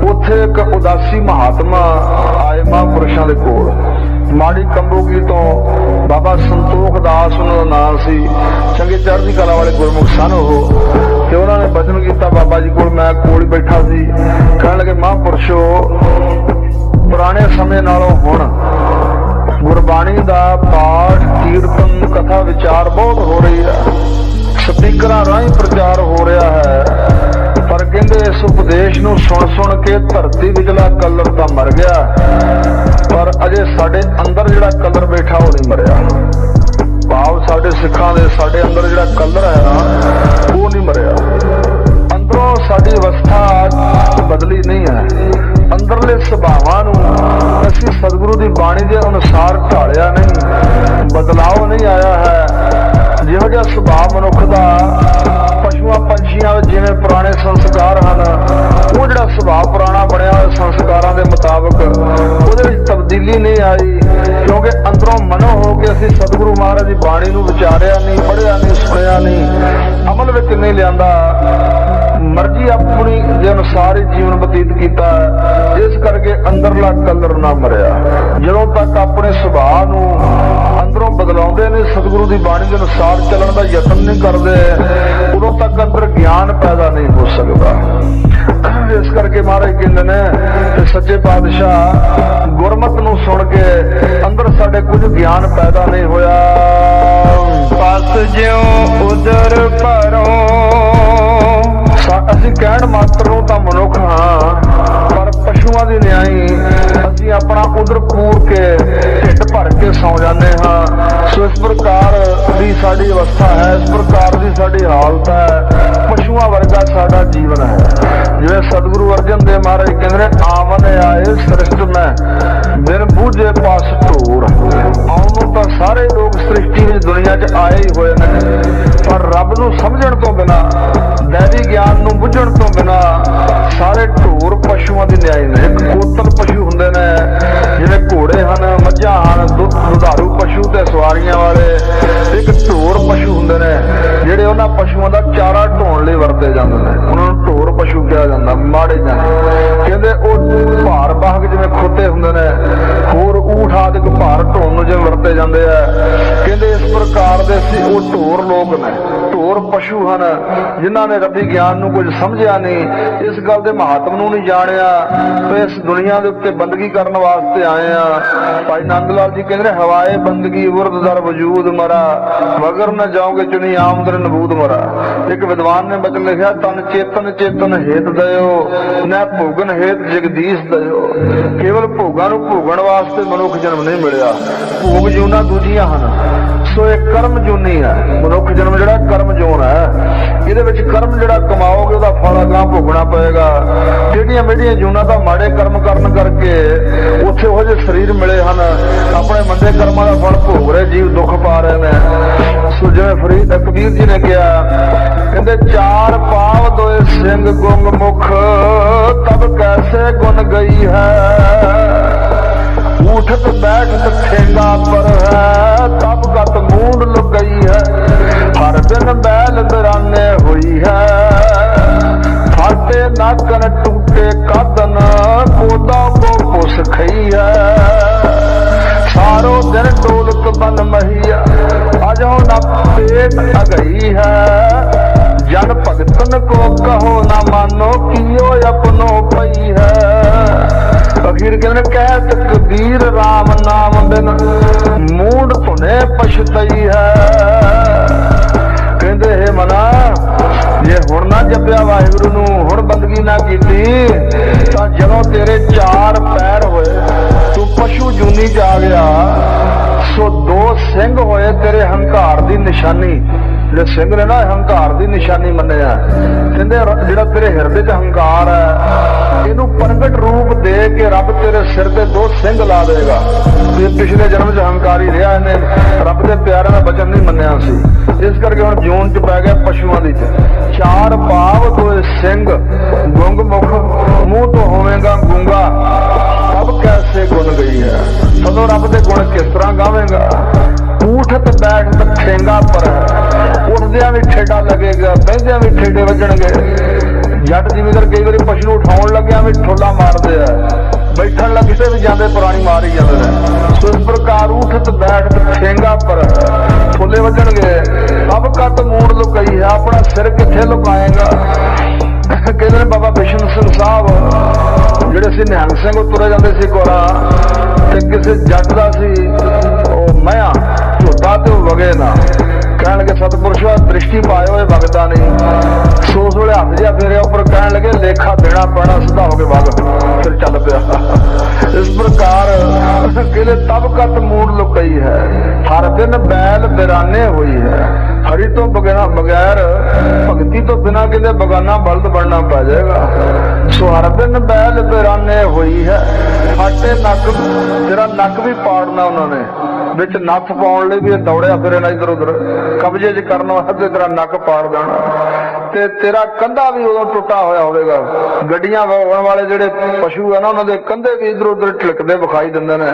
ਉੱਥੇ ਇੱਕ ਉਦਾਸੀ ਮਹਾਤਮਾ ਆਏ ਮਹਾਂਪੁਰਸ਼ਾਂ ਦੇ ਕੋਲ। ਮਾੜੀ ਕੰਬੋਗੀ ਤੋਂ ਬਾਬਾ ਸੰਤੋਖ ਦਾਸ ਉਹਨਾਂ ਦਾ ਨਾਮ ਸੀ, ਚੰਗੇ ਚੜ੍ਹਦੀ ਕਲਾ ਵਾਲੇ ਗੁਰਮੁਖ ਸਨ ਉਹ। ਤੇ ਉਹਨਾਂ ਨੇ ਬਚਨ ਕੀਤਾ ਬਾਬਾ ਜੀ ਕੋਲ, ਮੈਂ ਕੋਲ ਹੀ ਬੈਠਾ ਸੀ। ਕਹਿਣ ਲੱਗੇ, ਮਹਾਂਪੁਰਸ਼ੋ, ਪੁਰਾਣੇ ਸਮੇਂ ਨਾਲੋਂ ਹੁਣ ਗੁਰਬਾਣੀ ਦਾ ਪਾਠ ਕੀਰਤਨ ਕਥਾ ਵਿਚਾਰ ਬਹੁਤ ਹੋ ਰਹੀ ਹੈ, ਸਪੀਕਰਾਂ ਰਾਹੀਂ ਪ੍ਰਚਾਰ ਹੋ ਰਿਹਾ ਹੈ, ਪਰ ਕਹਿੰਦੇ ਇਸ ਉਪਦੇਸ਼ ਨੂੰ ਸੁਣ ਕੇ ਧਰਤੀ ਵਿਚਲਾ ਕਲਰ ਤਾਂ ਮਰ ਗਿਆ, ਪਰ ਅਜੇ ਸਾਡੇ ਅੰਦਰ ਜਿਹੜਾ ਕਲਰ ਬੈਠਾ ਉਹ ਨਹੀਂ ਮਰਿਆ। ਭਾਵ ਸਾਡੇ ਸਿੱਖਾਂ ਦੇ ਸਾਡੇ ਅੰਦਰ ਜਿਹੜਾ ਕਲਰ ਹੈ ਨਾ, ਉਹ ਨਹੀਂ ਮਰਿਆ। ਅੰਦਰੋਂ ਸਾਡੀ ਅਵਸਥਾ ਬਦਲੀ ਨਹੀਂ ਹੈ, ਅੰਦਰਲੇ ਸੁਭਾਵਾਂ ਨੂੰ ਅਸੀਂ ਸਤਿਗੁਰੂ ਦੀ ਬਾਣੀ ਦੇ ਅਨੁਸਾਰ ਢਾਲਿਆ ਨਹੀਂ, ਬਦਲਾਅ ਨਹੀਂ ਆਇਆ ਹੈ। ਜਿਹੋ ਜਿਹਾ ਸੁਭਾਅ ਮਨੁੱਖ ਦਾ ਪਸ਼ੂਆਂ ਪੰਛੀਆਂ ਵਿੱਚ ਜਿਵੇਂ ਪੁਰਾਣੇ ਸੰਸਕਾਰ ਹਨ, ਉਹ ਜਿਹੜਾ ਸੁਭਾਅ ਪੁਰਾਣਾ ਬਣਿਆ ਹੋਇਆ ਸੰਸਕਾਰਾਂ ਦੇ ਮੁਤਾਬਕ, ਉਹਦੇ ਵਿੱਚ ਤਬਦੀਲੀ ਨਹੀਂ ਆਈ, ਕਿਉਂਕਿ ਅੰਦਰੋਂ ਮਨੋ ਹੋ ਕੇ ਅਸੀਂ ਸਤਿਗੁਰੂ ਮਹਾਰਾਜ ਦੀ ਬਾਣੀ ਨੂੰ ਵਿਚਾਰਿਆ ਨਹੀਂ, ਪੜ੍ਹਿਆ ਨਹੀਂ, ਸੁਣਿਆ ਨਹੀਂ, ਅਮਲ ਵਿੱਚ ਨਹੀਂ ਲਿਆਂਦਾ, ਮਰਜ਼ੀ ਆਪਣੀ ਦੇ ਅਨੁਸਾਰ ਹੀ ਜੀਵਨ ਬਤੀਤ ਕੀਤਾ। ਇਸ ਕਰਕੇ ਅੰਦਰਲਾ ਕਲਰ ਨਾ ਮਰਿਆ। ਜਦੋਂ ਤੱਕ ਆਪਣੇ ਸੁਭਾਅ ਨੂੰ ਅੰਦਰੋਂ ਬਦਲਾਉਂਦੇ ਨੇ, ਸਤਿਗੁਰੂ ਦੀ ਬਾਣੀ ਦੇ ਅਨੁਸਾਰ ਚੱਲਣ ਦਾ ਯਤਨ ਨਹੀਂ ਕਰਦੇ, ਉਦੋਂ ਤੱਕ ਅੰਦਰ ਗਿਆਨ ਪੈਦਾ ਨਹੀਂ ਹੋ ਸਕਦਾ। ਇਸ ਕਰਕੇ ਮਹਾਰਾਜ ਕਹਿੰਦੇ ਨੇ ਕਿ ਸੱਚੇ ਪਾਤਸ਼ਾਹ ਗੁਰਮਤਿ ਨੂੰ ਸੁਣ ਕੇ ਅੰਦਰ ਸਾਡੇ ਕੁਝ ਗਿਆਨ ਪੈਦਾ ਨਹੀਂ ਹੋਇਆ। ਪਸ ਜਿਉ ਉਦਰ ਭਰੋ, ਅਸੀਂ ਕਹਿਣ ਮਾਤਰ ਨੂੰ ਤਾਂ ਮਨੁੱਖ ਹਾਂ, ਪਰ ਪਸ਼ੂਆਂ ਦੀ ਨਿਆਈ ਅਸੀਂ ਆਪਣਾ ਉਦਰ ਪੂਰ ਕੇ ਢਿੱਡ ਭਰ ਕੇ ਸੌ ਜਾਂਦੇ ਹਾਂ। ਸੋ ਇਸ ਪ੍ਰਕਾਰ ਦੀ ਸਾਡੀ ਅਵਸਥਾ ਹੈ, ਇਸ ਪ੍ਰਕਾਰ ਦੀ ਸਾਡੀ ਹਾਲਤ ਹੈ, ਪਸ਼ੂਆਂ ਵਰਗਾ ਸਾਡਾ ਜੀਵਨ ਹੈ। ਜਿਵੇਂ ਸਤਿਗੁਰੂ ਅਰਜਨ ਦੇਵ ਮਹਾਰਾਜ ਕਹਿੰਦੇ ਨੇ, ਆਵਨ ਆਏ ਸ੍ਰਿਸ਼ਟ ਮੈਂ ਬਿਨ ਬੂਝੇ ਪਾਸ ਢੋਰ। ਆਉਣ ਨੂੰ ਤਾਂ ਸਾਰੇ ਲੋਕ ਸ੍ਰਿਸ਼ਟੀ ਵਿੱਚ ਦੁਨੀਆ 'ਚ ਆਏ ਹੀ ਹੋਏ ਨੇ, ਪਰ ਰੱਬ ਨੂੰ ਸਮਝਣ ਤੋਂ ਬਿਨਾਂ, ਦੈਵੀ ਗਿਆਨ ਨੂੰ ਬੁੱਝਣ ਤੋਂ ਬਿਨਾਂ ਸਾਰੇ ਢੋਰ ਪਸ਼ੂਆਂ ਦੀ ਨਿਆਈ ਨੇ। ਇੱਕ ਕੋਤਲ ਪਸ਼ੂ ਹੁੰਦੇ ਨੇ, ਜਿਵੇਂ ਘੋੜੇ ਹਨ, ਮੱਝਾਂ ਹਨ, ਦੁਧਾਰੂ ਪਸ਼ੂ ਤੇ ਸਵਾਰੀਆਂ ਵਾਲੇ। ਇੱਕ ਢੋਰ ਪਸ਼ੂ ਹੁੰਦੇ ਨੇ ਜਿਹੜੇ ਉਹਨਾਂ ਪਸ਼ੂਆਂ ਦਾ ਚਾਰਾ ਢੋਣ ਲਈ ਵਰਤੇ ਜਾਂਦੇ ਨੇ, ਉਹਨਾਂ ਨੂੰ ਢੋਰ ਪਸ਼ੂ ਕਿਹਾ ਜਾਂਦਾ, ਮਾੜੇ ਜਾਂਦੇ। ਕਹਿੰਦੇ ਉਹ ਭਾਰ ਵਾਹਕ ਜਿਵੇਂ ਖੋਤੇ ਹੁੰਦੇ ਨੇ, ਹੋਰ ਊਠ ਆਦਿਕ ਭਾਰ ਢੋਣ ਨੂੰ ਜਿਵੇਂ ਵਰਤੇ ਜਾਂਦੇ ਆ, ਕਹਿੰਦੇ ਇਸ ਪ੍ਰਕਾਰ ਦੇ ਸੀ ਉਹ ਢੋਰ ਲੋਕ ਨੇ, ਢੋਰ ਪਸ਼ੂ ਹਨ, ਜਿਨ੍ਹਾਂ ਨੇ ਰੱਬੀ ਗਿਆਨ ਨੂੰ ਕੁਝ ਸਮਝਿਆ ਨਹੀਂ, ਇਸ ਗੱਲ ਦੇ ਮਹੱਤਵ ਨੂੰ ਨਹੀਂ ਜਾਣਿਆ। ਤੇ ਇਸ ਦੁਨੀਆ ਦੇ ਉੱਤੇ ਬੰਦਗੀ ਕਰਨ ਵਾਸਤੇ ਆਏ ਆ। ਭਾਈ ਨੰਦ ਲਾਲ ਜੀ ਕਹਿੰਦੇ, ਹਵਾਏ ਬੰਦਗੀ ਉਰਦ ਦਰ ਵਜੂਦ ਮਰਾ, ਮਗਰ ਨ ਜਾਓਗੇ ਚੁਨੀ ਆਮਦਰ ਨਬੂਦ ਮਰਾ। ਇੱਕ ਵਿਦਵਾਨ ਨੇ ਬਚਨ ਲਿਖਿਆ, ਤਨ ਚੇਤਨ ਹੇਤ ਦਇਓ, ਨਾ ਭੋਗਨ ਹੇਤ ਜਗਦੀਸ਼ ਦਇਓ। ਕੇਵਲ ਭੋਗਾਂ ਨੂੰ ਭੋਗਣ ਵਾਸਤੇ ਮਨੁੱਖ ਜਨਮ ਨਹੀਂ ਮਿਲਿਆ, ਭੋਗ ਜੂਨਾਂ ਦੂਜੀਆਂ ਹਨ। ਸੋ ਇਹ ਕਰਮ ਜੂਨੀ ਹੈ, ਮਨੁੱਖ ਜਨਮ ਜਿਹੜਾ ਕਰਮ ਜੂਨ ਹੈ, ਇਹਦੇ ਵਿੱਚ ਕਰਮ ਜਿਹੜਾ ਕਮਾਓਗੇ ਉਹਦਾ ਫਲ ਅਗਾਂਹ ਭੋਗਣਾ ਪਏਗਾ। ਜਿਹੜੀਆਂ ਮੇੜੀਆਂ ਜੂਨਾਂ ਦਾ ਮਾੜੇ ਕਰਮ ਕਰਨ ਕਰਕੇ ਉੱਥੇ ਉਹ ਜਿਹੇ ਸਰੀਰ ਮਿਲੇ ਹਨ, ਆਪਣੇ ਮੰਦੇ ਕਰਮਾਂ ਦਾ ਫਲ ਭੋਗ ਰਹੇ ਜੀਵ ਦੁੱਖ ਪਾ ਰਹੇ ਨੇ। ਸੋ ਜਿਵੇਂ ਫਰੀਦ ਕਬੀਰ ਜੀ ਨੇ ਕਿਹਾ, ਕਹਿੰਦੇ ਚਾਰ ਪਾਵ ਦੋਏ ਸਿੰਘ ਗੁੰਗ ਮੁਖ, ਤਬ ਕੈਸੇ ਗੁਣ ਗਈ ਹੈ। ਉਠਤ ਬੈਠਤ ਠੇਂਗਾ ਪਰ ਹੈ, ਤਬ ਗਤ ਮੂੰਡ ਲੁਕ ਗਈ ਹੈ। ਹਰ ਦਿਨ ਬੈਲ ਦਰਾਨੇ ਹੋਈ ਹੈ, ਫਾਟੇ ਨਾਕਨ ਟੂਟੇ ਕਾਦਨ, ਕੋਦਾ ਕੋ ਪੁਸ ਖਈ ਹੈ। ਸਾਰੋ ਦਿਨ ਡੋਲਤ ਬਨ ਮਹੀਆ, ਅਜੋ ਨਾ ਪੇਟ ਅਗਈ ਹੈ। ਜਨ ਭਗਤਨ ਕੋ ਕਹੋ ਨਾ ਮਾਨੋ, ਕੀਓ ਆਪਨੋ ਪਈ ਹੈ। ਅਖੀਰ ਕਹਿੰਦੇ, ਕਹਿਤ ਕਬੀਰ ਰਾਮ ਨਾਮ ਬਿਨ, ਮੂਡ ਧੁਨੇ ਪਛਤਈ ਹੈ। ਕਹਿੰਦੇ ਹੈ ਮਨਾ, ਜੇ ਹੁਣ ਨਾ ਜਪਿਆ ਵਾਹਿਗੁਰੂ ਨੂੰ, ਹੁਣ ਬੰਦਗੀ ਨਾ ਕੀਤੀ, ਤਾਂ ਜਦੋਂ ਤੇਰੇ ਚਾਰ ਪੈਰ ਹੋਏ, ਤੂੰ ਪਸ਼ੂ ਜੂਨੀ ਚ ਆ ਗਿਆ। ਸੋ ਦੋ ਸਿੰਘ ਹੋਏ ਤੇਰੇ ਹੰਕਾਰ ਦੀ ਨਿਸ਼ਾਨੀ। ਜਿਹੜੇ ਸਿੰਘ ਨੇ ਨਾ, ਹੰਕਾਰ ਦੀ ਨਿਸ਼ਾਨੀ ਮੰਨਿਆ। ਕਹਿੰਦੇ ਜਿਹੜਾ ਤੇਰੇ ਹਿਰਦੇ 'ਚ ਹੰਕਾਰ ਹੈ, ਇਹਨੂੰ ਪ੍ਰਗਟ ਰੂਪ ਦੇ ਕੇ ਰੱਬ ਤੇਰੇ ਤੇਰੇ ਸਿਰ ਤੇ 2 ਸਿੰਘ ਲਾ ਦੇਗਾ। ਤੇ ਪਿਛਲੇ ਜਨਮ 'ਚ ਹੰਕਾਰੀ ਰਿਹਾ, ਇਹਨੇ ਰੱਬ ਦੇ ਪਿਆਰਿਆਂ ਦਾ ਬਚਨ ਨਹੀਂ ਮੰਨਿਆ ਸੀ, ਇਸ ਕਰਕੇ ਹੁਣ ਜੂਨ 'ਚ ਪੈ ਗਿਆ ਪਸ਼ੂਆਂ ਦੀ 4 ਪਾਵ 2 ਸਿੰਘ, ਗੁੰਗ ਮੁਖ ਮੂੰਹ ਤੋਂ ਹੋਵੇਗਾ ਗੂੰਗਾ, ਸਭ ਕੈਸੇ ਗੁਣ ਗਈ ਹੈ। ਸਦੋਂ ਰੱਬ ਦੇ ਗੁਣ ਕਿਸ ਤਰ੍ਹਾਂ ਗਾਵੇਂਗਾ। ਊਠਤ ਬੈਠਤ ਠੇਂਗਾ ਪਰ ਹੈ, ਉੱਠਦਿਆਂ ਵੀ ਠੇਡਾ ਲੱਗੇਗਾ, ਬਹਿੰਦਿਆਂ ਵੀ ਠੇਡੇ ਵੱਜਣਗੇ। ਜੱਟ ਜ਼ਿਮੀਂਦਾਰ ਕਈ ਵਾਰੀ ਪਸ਼ੂ ਨੂੰ ਉਠਾਉਣ ਲੱਗਿਆ ਵੀ ਠੋਲਾ ਮਾਰਦੇ ਆ, ਬੈਠਣ ਲੱਗੇ ਤੇ ਵੀ ਜਾਂਦੇ ਪੁਰਾਣੀ ਮਾਰ ਹੀ ਜਾਂਦੇ ਨੇ। ਸੋ ਇਸ ਪ੍ਰਕਾਰ ਊਠਤ ਬੈਠਤ ਠੇਂਗਾ ਪਰ ਠੋਲੇ ਵੱਜਣਗੇ, ਅਬ ਕੱਤ ਮੂੜ ਲੁਕਾਈ ਹੈ, ਆਪਣਾ ਸਿਰ ਕਿੱਥੇ ਲੁਕਾਏਗਾ। ਕਹਿੰਦੇ ਨੇ ਬਾਬਾ ਬਿਸ਼ਨ ਸਿੰਘ ਸਾਹਿਬ ਜਿਹੜੇ ਸੀ ਨਿਹੰਗ ਸਿੰਘ, ਉਹ ਤੁਰੇ ਜਾਂਦੇ ਸੀ ਕੋਰਾ, ਤੇ ਕਿਸੇ ਜੱਟ ਦਾ ਸੀ ਉਹ ਮਹਿਆ ਝੋਟਾ ਤੇ ਉਹ ਵਗੇ ਨਾ। ਕਹਿਣ ਲੱਗੇ ਸਤਿਪੁਰਸ਼ਾ ਦ੍ਰਿਸ਼ਟੀ ਪਾਏ ਹੋਏ ਵਗਦਾ ਨਹੀਂ। ਸੋ ਉਸ ਵੇਲੇ ਹੱਥ ਜਿਹਾ ਫੇਰਿਆ ਉੱਪਰ, ਕਹਿਣ ਲੱਗੇ ਲੇਖਾ ਦੇਣਾ ਪੈਣਾ, ਸਿੱਧਾ ਹੋ ਕੇ ਵਗ, ਫਿਰ ਚੱਲ ਪਿਆ। ਇਸ ਪ੍ਰਕਾਰ ਕਹਿੰਦੇ ਤਬ ਕਤ ਮੂੜ ਲੁਕਾਈ ਹੈ, ਹਰ ਦਿਨ ਬੈਲ ਬਿਰਾਨੇ ਹੋਈ ਹੈ। ਹਰੀ ਤੋਂ ਬਗੈਰ ਭਗਤੀ ਤੋਂ ਬਿਨਾਂ ਕਹਿੰਦੇ ਬਗਾਨਾ ਬਲਦ ਬਣਨਾ ਪੈ ਜਾਏਗਾ। ਸੋ ਹਰ ਦਿਨ ਬੈਲ ਬਿਰਾਨੇ ਹੋਈ ਹੈ, ਫਾਟੇ ਨੱਕ, ਤੇਰਾ ਨੱਕ ਵੀ ਪਾੜਨਾ ਉਹਨਾਂ ਨੇ, ਵਿੱਚ ਨੱਥ ਪਾਉਣ ਲਈ ਵੀ ਇਹ ਦੌੜਿਆ ਫਿਰੇ ਨਾ ਇੱਧਰ ਉੱਧਰ, ਕਬਜ਼ੇ 'ਚ ਕਰਨ ਵਾਸਤੇ ਤੇਰਾ ਨੱਕ ਪਾੜ ਦੇਣਾ, ਤੇ ਤੇਰਾ ਕੰਧਾ ਵੀ ਉਦੋਂ ਟੁੱਟਾ ਹੋਇਆ ਹੋਵੇਗਾ। ਗੱਡੀਆਂ ਵਾਹਣ ਵਾਲੇ ਜਿਹੜੇ ਪਸ਼ੂ ਆ ਨਾ, ਉਹਨਾਂ ਦੇ ਕੰਧੇ ਵੀ ਇੱਧਰ ਉੱਧਰ ਢਿਲਕਦੇ ਵਿਖਾਈ ਦਿੰਦੇ ਨੇ।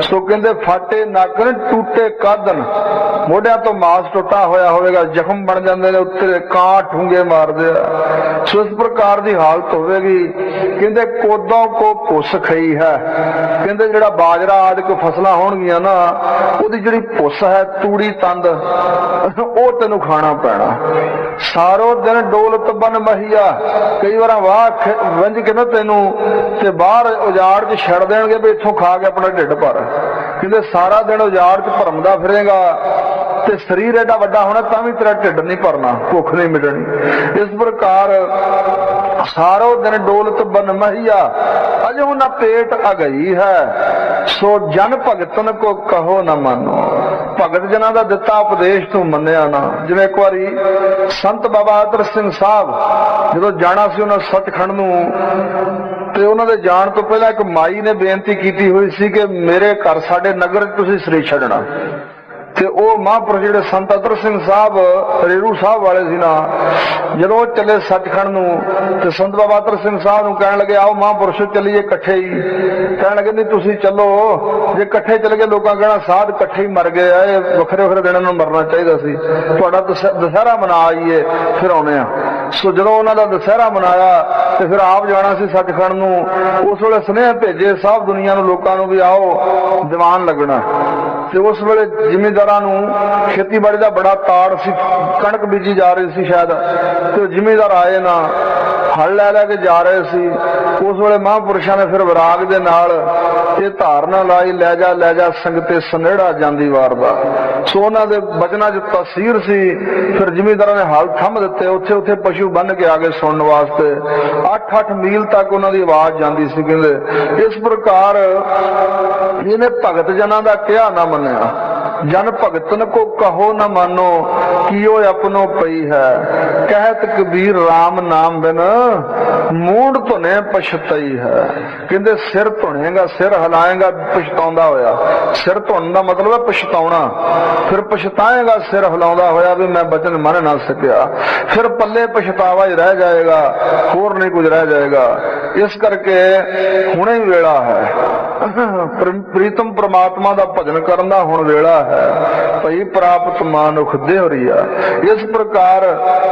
ਸੋ ਕਹਿੰਦੇ ਫਾਟੇ ਨੱਕ ਨੇ ਟੂਟੇ ਕਾਦਨ, ਮੋਢਿਆਂ ਤੋਂ ਮਾਸ ਟੁੱਟਾ ਹੋਇਆ ਹੋਵੇਗਾ, ਜ਼ਖਮ ਬਣ ਜਾਂਦੇ ਨੇ, ਉੱਤੇ ਕਾਂ ਠੂੰਗੇ ਮਾਰਦੇ ਆ। ਸੋ ਇਸ ਪ੍ਰਕਾਰ ਦੀ ਹਾਲਤ ਹੋਵੇਗੀ। ਕਹਿੰਦੇ ਕੋਦੋਂ ਕੋ ਭੁੱਸ ਖਈ ਹੈ, ਕਹਿੰਦੇ ਜਿਹੜਾ ਬਾਜਰਾ ਆਦਿ ਕੋ ਫਸਲਾਂ ਹੋਣਗੀਆਂ ਨਾ, ਉਹਦੀ ਜਿਹੜੀ ਭੁੱਸ ਹੈ, ਤੂੜੀ ਤੰਦ, ਉਹ ਤੈਨੂੰ ਖਾਣਾ ਪੈਣਾ। ਸਾਰੋ ਦਿਨ ਡੋਲਤ ਬਨ ਮਹੀਆ, ਕਈ ਵਾਰ ਵਾਹ ਵੰਜ ਕੇ ਨਾ ਤੈਨੂੰ ਤੇ ਬਾਹਰ ਉਜਾੜ 'ਚ ਛੱਡ ਦੇਣਗੇ ਵੀ ਇੱਥੋਂ ਖਾ ਕੇ ਆਪਣਾ ਢਿੱਡ ਭਰ। ਕਹਿੰਦੇ ਸਾਰਾ ਦਿਨ ਉਜਾੜ 'ਚ ਭਰਮਦਾ ਫਿਰੇਗਾ ਤੇ ਸਰੀਰ ਐਡਾ ਵੱਡਾ ਹੋਣਾ ਤਾਂ ਵੀ ਤੇਰਾ ਢਿੱਡ ਨਹੀਂ ਭਰਨਾ, ਭੁੱਖ ਨਹੀਂ ਮਿਟਣੀ। ਇਸ ਪ੍ਰਕਾਰ ਸਾਰੋ ਦਿਨ ਡੋਲਤ ਬਨ ਮਹੀਆ, ਅਜੋ ਨਾ ਪੇਟ ਅਗਈ ਹੈ, ਸੋ ਜਨ ਭਗਤਨ ਕੋ ਕਹੋ ਨਾ ਮਾਨੋ। ਭਗਤ ਜਨਾਂ ਦਾ ਦਿੱਤਾ ਉਪਦੇਸ਼ ਤੋਂ ਮੰਨਿਆ ਨਾ। ਜਿਵੇਂ ਇੱਕ ਵਾਰੀ ਸੰਤ ਬਾਬਾ ਅਤਰ ਸਿੰਘ ਸਾਹਿਬ ਜਦੋਂ ਜਾਣਾ ਸੀ ਉਹਨਾਂ ਸੱਚਖੰਡ ਨੂੰ, ਤੇ ਉਹਨਾਂ ਦੇ ਜਾਣ ਤੋਂ ਪਹਿਲਾਂ ਇੱਕ ਮਾਈ ਨੇ ਬੇਨਤੀ ਕੀਤੀ ਹੋਈ ਸੀ ਕਿ ਮੇਰੇ ਘਰ ਸਾਡੇ ਨਗਰ 'ਚ ਤੁਸੀਂ ਸਰੀਰ ਛੱਡਣਾ। ਤੇ ਉਹ ਮਹਾਂਪੁਰਖ ਜਿਹੜੇ ਸੰਤ ਅਤਰ ਸਿੰਘ ਸਾਹਿਬ ਰੇਰੂ ਸਾਹਿਬ ਵਾਲੇ ਸੀ ਨਾ, ਜਦੋਂ ਉਹ ਚੱਲੇ ਸੱਚਖੰਡ ਨੂੰ, ਤੇ ਸੰਤ ਬਾਬਾ ਅਤਰ ਸਿੰਘ ਸਾਹਿਬ ਨੂੰ ਕਹਿਣ ਲੱਗੇ ਆਓ ਮਹਾਂਪੁਰਸ਼ੋ ਚੱਲੀਏ ਇਕੱਠੇ ਹੀ। ਕਹਿਣ ਲੱਗੇ ਨਹੀਂ ਤੁਸੀਂ ਚੱਲੋ, ਜੇ ਇਕੱਠੇ ਚੱਲ ਗਏ ਲੋਕਾਂ ਕਹਿਣਾ ਸਾਧ ਇਕੱਠੇ ਹੀ ਮਰ ਗਏ ਆ, ਇਹ ਵੱਖਰੇ ਵੱਖਰੇ ਦਿਨਾਂ ਨੂੰ ਮਰਨਾ ਚਾਹੀਦਾ ਸੀ, ਤੁਹਾਡਾ ਦੁਸਹਿਰਾ ਮਨਾ ਆਈਏ ਫਿਰ ਆਉਣੇ ਆ। ਸੋ ਜਦੋਂ ਉਹਨਾਂ ਦਾ ਦੁਸਹਿਰਾ ਮਨਾਇਆ ਤੇ ਫਿਰ ਆਪ ਜਾਣਾ ਸੀ ਸੱਚਖੰਡ ਨੂੰ, ਉਸ ਵੇਲੇ ਸੁਨੇਹੇ ਭੇਜੇ ਸਭ ਦੁਨੀਆ ਨੂੰ, ਲੋਕਾਂ ਨੂੰ ਵੀ ਆਓ ਦੀਵਾਨ ਲੱਗਣਾ। ਤੇ ਉਸ ਵੇਲੇ ਜ਼ਿਮੀਂਦਾਰਾਂ ਨੂੰ ਖੇਤੀਬਾੜੀ ਦਾ ਬੜਾ ਤਾੜ ਸੀ, ਕਣਕ ਬੀਜੀ ਜਾ ਰਹੀ ਸੀ ਸ਼ਾਇਦ, ਤੇ ਜ਼ਿਮੀਂਦਾਰ ਆਏ ਨਾ, ਹਲ ਲੈ ਕੇ ਜਾ ਰਹੇ ਸੀ। ਉਸ ਵੇਲੇ ਮਹਾਂਪੁਰਸ਼ਾਂ ਨੇ ਫਿਰ ਵਿਰਾਗ ਦੇ ਨਾਲ ਇਹ ਧਾਰਨਾ ਲਾਈ, ਲੈ ਜਾ ਸੰਗਤੇ ਸੁਨੇੜਾ ਜਾਂਦੀ ਵਾਰ ਦਾ। ਸੋ ਉਹਨਾਂ ਦੇ ਬਚਨਾਂ 'ਚ ਤਸੀਰ ਸੀ। ਫਿਰ ਜ਼ਿਮੀਂਦਾਰਾਂ ਨੇ ਹਲ ਥੰਮ ਦਿੱਤੇ, ਉੱਥੇ ਪਸ਼ੂ ਬੰਨ ਕੇ ਆ ਗਏ ਸੁਣਨ ਵਾਸਤੇ। 8-8 ਮੀਲ ਤੱਕ ਉਹਨਾਂ ਦੀ ਆਵਾਜ਼ ਜਾਂਦੀ ਸੀ। ਕਹਿੰਦੇ ਇਸ ਪ੍ਰਕਾਰ ਇਹਨੇ ਭਗਤ ਜਨਾਂ ਦਾ ਕਿਹਾ ਨਾ ਮੰਨਿਆ। ਜਨ ਭਗਤਨ ਕੋ ਕਹੋ ਨਾ ਮਾਨੋ, ਕੀਓ ਆਪਣੋ ਪਈ ਹੈ। ਕਹਿਤ ਕਬੀਰ ਰਾਮ ਨਾਮ ਬਿਨ ਮੂੜ ਧੁਨੇ ਪਛਤਾਈ ਹੈ। ਕਹਿੰਦੇ ਸਿਰ ਧੁਣੇਗਾ, ਸਿਰ ਹਿਲਾਏਗਾ ਪਛਤਾਉਂਦਾ ਹੋਇਆ। ਸਿਰ ਧੁਣਨ ਦਾ ਮਤਲਬ ਹੈ ਪਛਤਾਉਣਾ। ਫਿਰ ਪਛਤਾਏਗਾ ਸਿਰ ਹਿਲਾਉਂਦਾ ਹੋਇਆ ਵੀ ਮੈਂ ਬਚਨ ਮੰਨ ਨਾ ਸਕਿਆ। ਫਿਰ ਪੱਲੇ ਪਛਤਾਵਾ ਹੀ ਰਹਿ ਜਾਏਗਾ, ਹੋਰ ਨਹੀਂ ਕੁਝ ਰਹਿ ਜਾਏਗਾ। ਇਸ ਕਰਕੇ ਹੁਣੇ ਹੀ ਵੇਲਾ ਹੈ, ਪ੍ਰੀਤਮ ਪ੍ਰਮਾਤਮਾ ਦਾ ਭਜਨ ਕਰਨ ਦਾ ਹੁਣ ਵੇਲਾ ਹੈ। ਭਈ ਪ੍ਰਾਪਤ ਮਾਨੁਖ ਦੇਹਰੀਆ। ਇਸ ਪ੍ਰਕਾਰ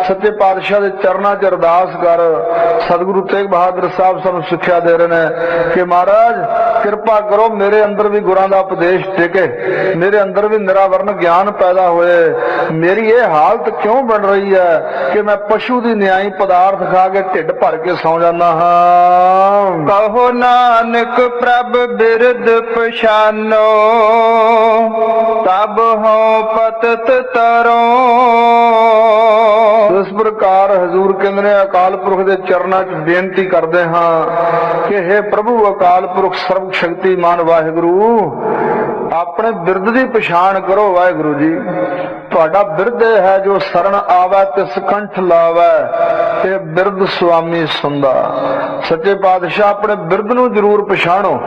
ਸੱਚੇ ਪਾਤਸ਼ਾਹ ਦੇ ਚਰਨਾਂ 'ਚ ਅਰਦਾਸ ਕਰ। ਸਤਿਗੁਰੂ ਤੇਗ ਬਹਾਦਰ ਸਾਹਿਬ ਸਾਨੂੰ ਸਿੱਖਿਆ ਦੇ ਰਹੇ ਨੇ ਕਿ ਮਹਾਰਾਜ ਕਿਰਪਾ ਕਰੋ, ਮੇਰੇ ਅੰਦਰ ਵੀ ਗੁਰਾਂ ਦਾ ਉਪਦੇਸ਼ ਟਿਕੇ, ਮੇਰੇ ਅੰਦਰ ਵੀ ਨਿਰਾਵਰਨ ਗਿਆਨ ਪੈਦਾ ਹੋਏ। ਮੇਰੀ ਇਹ ਹਾਲਤ ਕਿਉਂ ਬਣ ਰਹੀ ਹੈ ਕਿ ਮੈਂ ਪਸ਼ੂ ਦੀ ਨਿਆਈ ਪਦਾਰਥ ਖਾ ਕੇ ਢਿੱਡ ਭਰ ਕੇ ਸੌਂ ਜਾਂਦਾ ਹਾਂ। ਕਹੋ ਨਾਨਕ ਪ੍ਰਭ ਬਿਰਦ ਪਛਾਨੋ, ਤਬ ਹੋ ਪਤਤ ਤਰੋ। ਇਸ ਪ੍ਰਕਾਰ ਹਜ਼ੂਰ ਕਹਿੰਦੇ ਨੇ ਅਕਾਲ ਪੁਰਖ ਦੇ ਚਰਨਾਂ 'ਚ ਬੇਨਤੀ ਕਰਦੇ ਹਾਂ ਕਿ हे ਪ੍ਰਭੂ ਅਕਾਲ ਪੁਰਖ ਸਰਬ ਸ਼ਕਤੀਮਾਨ ਵਾਹਿਗੁਰੂ, ਆਪਣੇ ਬਿਰਦ ਦੀ ਪਛਾਣ ਕਰੋ। ਵਾਹਿਗੁਰੂ ਜੀ ਤੁਹਾਡਾ ਬਿਰਦ ਹੈ ਜੋ ਸਰਣ ਆਵੈ ਤਿਸ ਕੰਠ ਲਾਵੈ, ਤੇ ਬਿਰਦ ਸੁਆਮੀ ਸੁੰਦਾ। ਸੱਚੇ ਪਾਤਸ਼ਾਹ ਆਪਣੇ ਬਿਰਦ ਨੂੰ ਜ਼ਰੂਰ ਪਛਾਣੋ,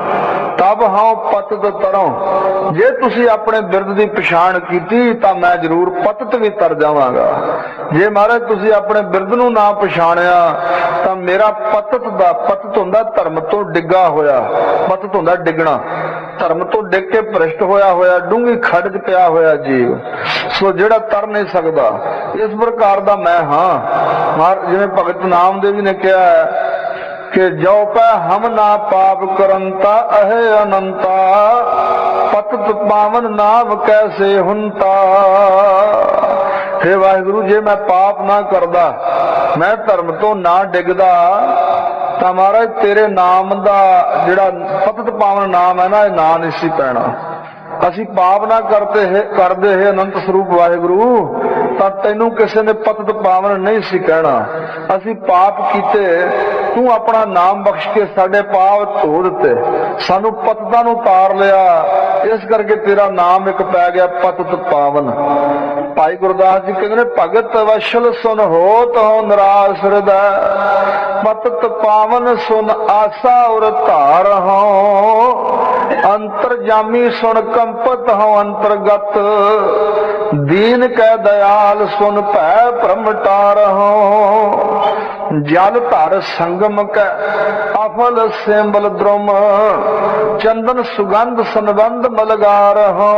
ਤਬ ਹਾਂ ਪਤਿਤ ਤਰੋਂ। ਜੇ ਤੁਸੀਂ ਆਪਣੇ ਬਿਰਦ ਦੀ ਪਛਾਣ ਕੀਤੀ ਤਾਂ ਮੈਂ ਜ਼ਰੂਰ ਪਤਿਤ ਵੀ ਤਰ ਜਾਵਾਂਗਾ। ਜੇ ਮਹਾਰਾਜ ਤੁਸੀਂ ਆਪਣੇ ਬਿਰਦ ਨੂੰ ਨਾ ਪਛਾਣਿਆ ਤਾਂ ਮੇਰਾ ਪਤਿਤ ਦਾ, ਪਤਿਤ ਹੁੰਦਾ ਧਰਮ ਤੋਂ ਡਿੱਗਾ ਹੋਇਆ, ਪਤਿਤ ਹੁੰਦਾ ਡਿੱਗਣਾ, ਧਰਮ ਤੋਂ ਡਿੱਗ ਕੇ ਭ੍ਰਿਸ਼ਟ ਹੋਇਆ ਡੂੰਘੀ ਖੱਡ 'ਚ ਪਿਆ ਹੋਇਆ ਜੀਵ, ਸੋ ਜਿਹੜਾ ਤਰ ਨਹੀਂ ਸਕਦਾ। ਇਸ ਪ੍ਰਕਾਰ ਦਾ ਮੈਂ ਹਾਂ। ਜਿਵੇਂ ਭਗਤ ਨਾਮਦੇਵ ਨੇ ਕਿਹਾ ਕਿ ਜੋ ਪੈ ਹਮ ਨਾ ਪਾਪ ਕਰੰਤਾ ਅਹੇ ਅਨੰਤਾ, ਪਤਿਤ ਪਾਵਨ ਨਾਮ ਕੈਸੇ ਹੁੰਤਾ। ਹੇ ਵਾਹਿਗੁਰੂ ਜੇ ਮੈਂ ਪਾਪ ਨਾ ਕਰਦਾ, ਮੈਂ ਧਰਮ ਤੋਂ ਨਾ ਡਿੱਗਦਾ ਤਾਂ ਮਹਾਰਾਜ ਤੇਰੇ ਨਾਮ ਦਾ ਜਿਹੜਾ ਪਤਿਤ ਪਾਵਨ ਨਾਮ ਹੈ ਨਾ, ਇਹ ਨਾਂ ਨਹੀਂ ਸੀ ਪੈਣਾ। ਅਸੀਂ ਪਾਪ ਨਾ ਕਰਦੇ ਹੈ ਅਨੰਤ ਸਰੂਪ ਵਾਹਿਗੁਰੂ, ਤਾਂ ਤੈਨੂੰ ਕਿਸੇ ਨੇ ਪਤਿਤ ਪਾਵਨ ਨਹੀਂ ਸੀ ਕਹਿਣਾ। ਅਸੀਂ ਪਾਪ ਕੀਤੇ, ਤੂੰ ਆਪਣਾ ਨਾਮ ਬਖਸ਼ ਕੇ ਸਾਡੇ ਪਾਪ ਧੋ ਦਿੱਤੇ, ਸਾਨੂੰ ਪਤਿਤਾਂ ਨੂੰ ਤਾਰ ਲਿਆ, ਇਸ ਕਰਕੇ ਤੇਰਾ ਨਾਮ ਇੱਕ ਪੈ ਗਿਆ ਪਤਿਤ ਪਾਵਨ। ਭਾਈ ਗੁਰਦਾਸ ਜੀ ਕਹਿੰਦੇ ਨੇ ਭਗਤ ਵਸ਼ਲ ਸੁਨ ਹੋਤ ਹੋ ਨਿਰਾਸ ਹਿਰਦੈ, ਪਤਿਤ ਪਾਵਨ ਸੁਨ ਆਸਾ ਉਰ ਧਾਰ ਹੋ, ਅੰਤਰਜਾਮੀ ਸੁਨ ਕੰਪਤ ਹੋ ਅੰਤਰਗਤ, ਦੀਨ ਕੈ ਦਇਆਲ ਸੁਨ ਭੈ ਭ੍ਰਮਟਾਰ ਹੋ, ਜਲ ਧਰ ਸੰਗਮ ਕੈ ਅਫਲ ਸੇਂਬਲ ਦ੍ਰੁਮ, ਚੰਦਨ ਸੁਗੰਧ ਸੰਬੰਧ ਮਲਗਾਰ ਹੋ,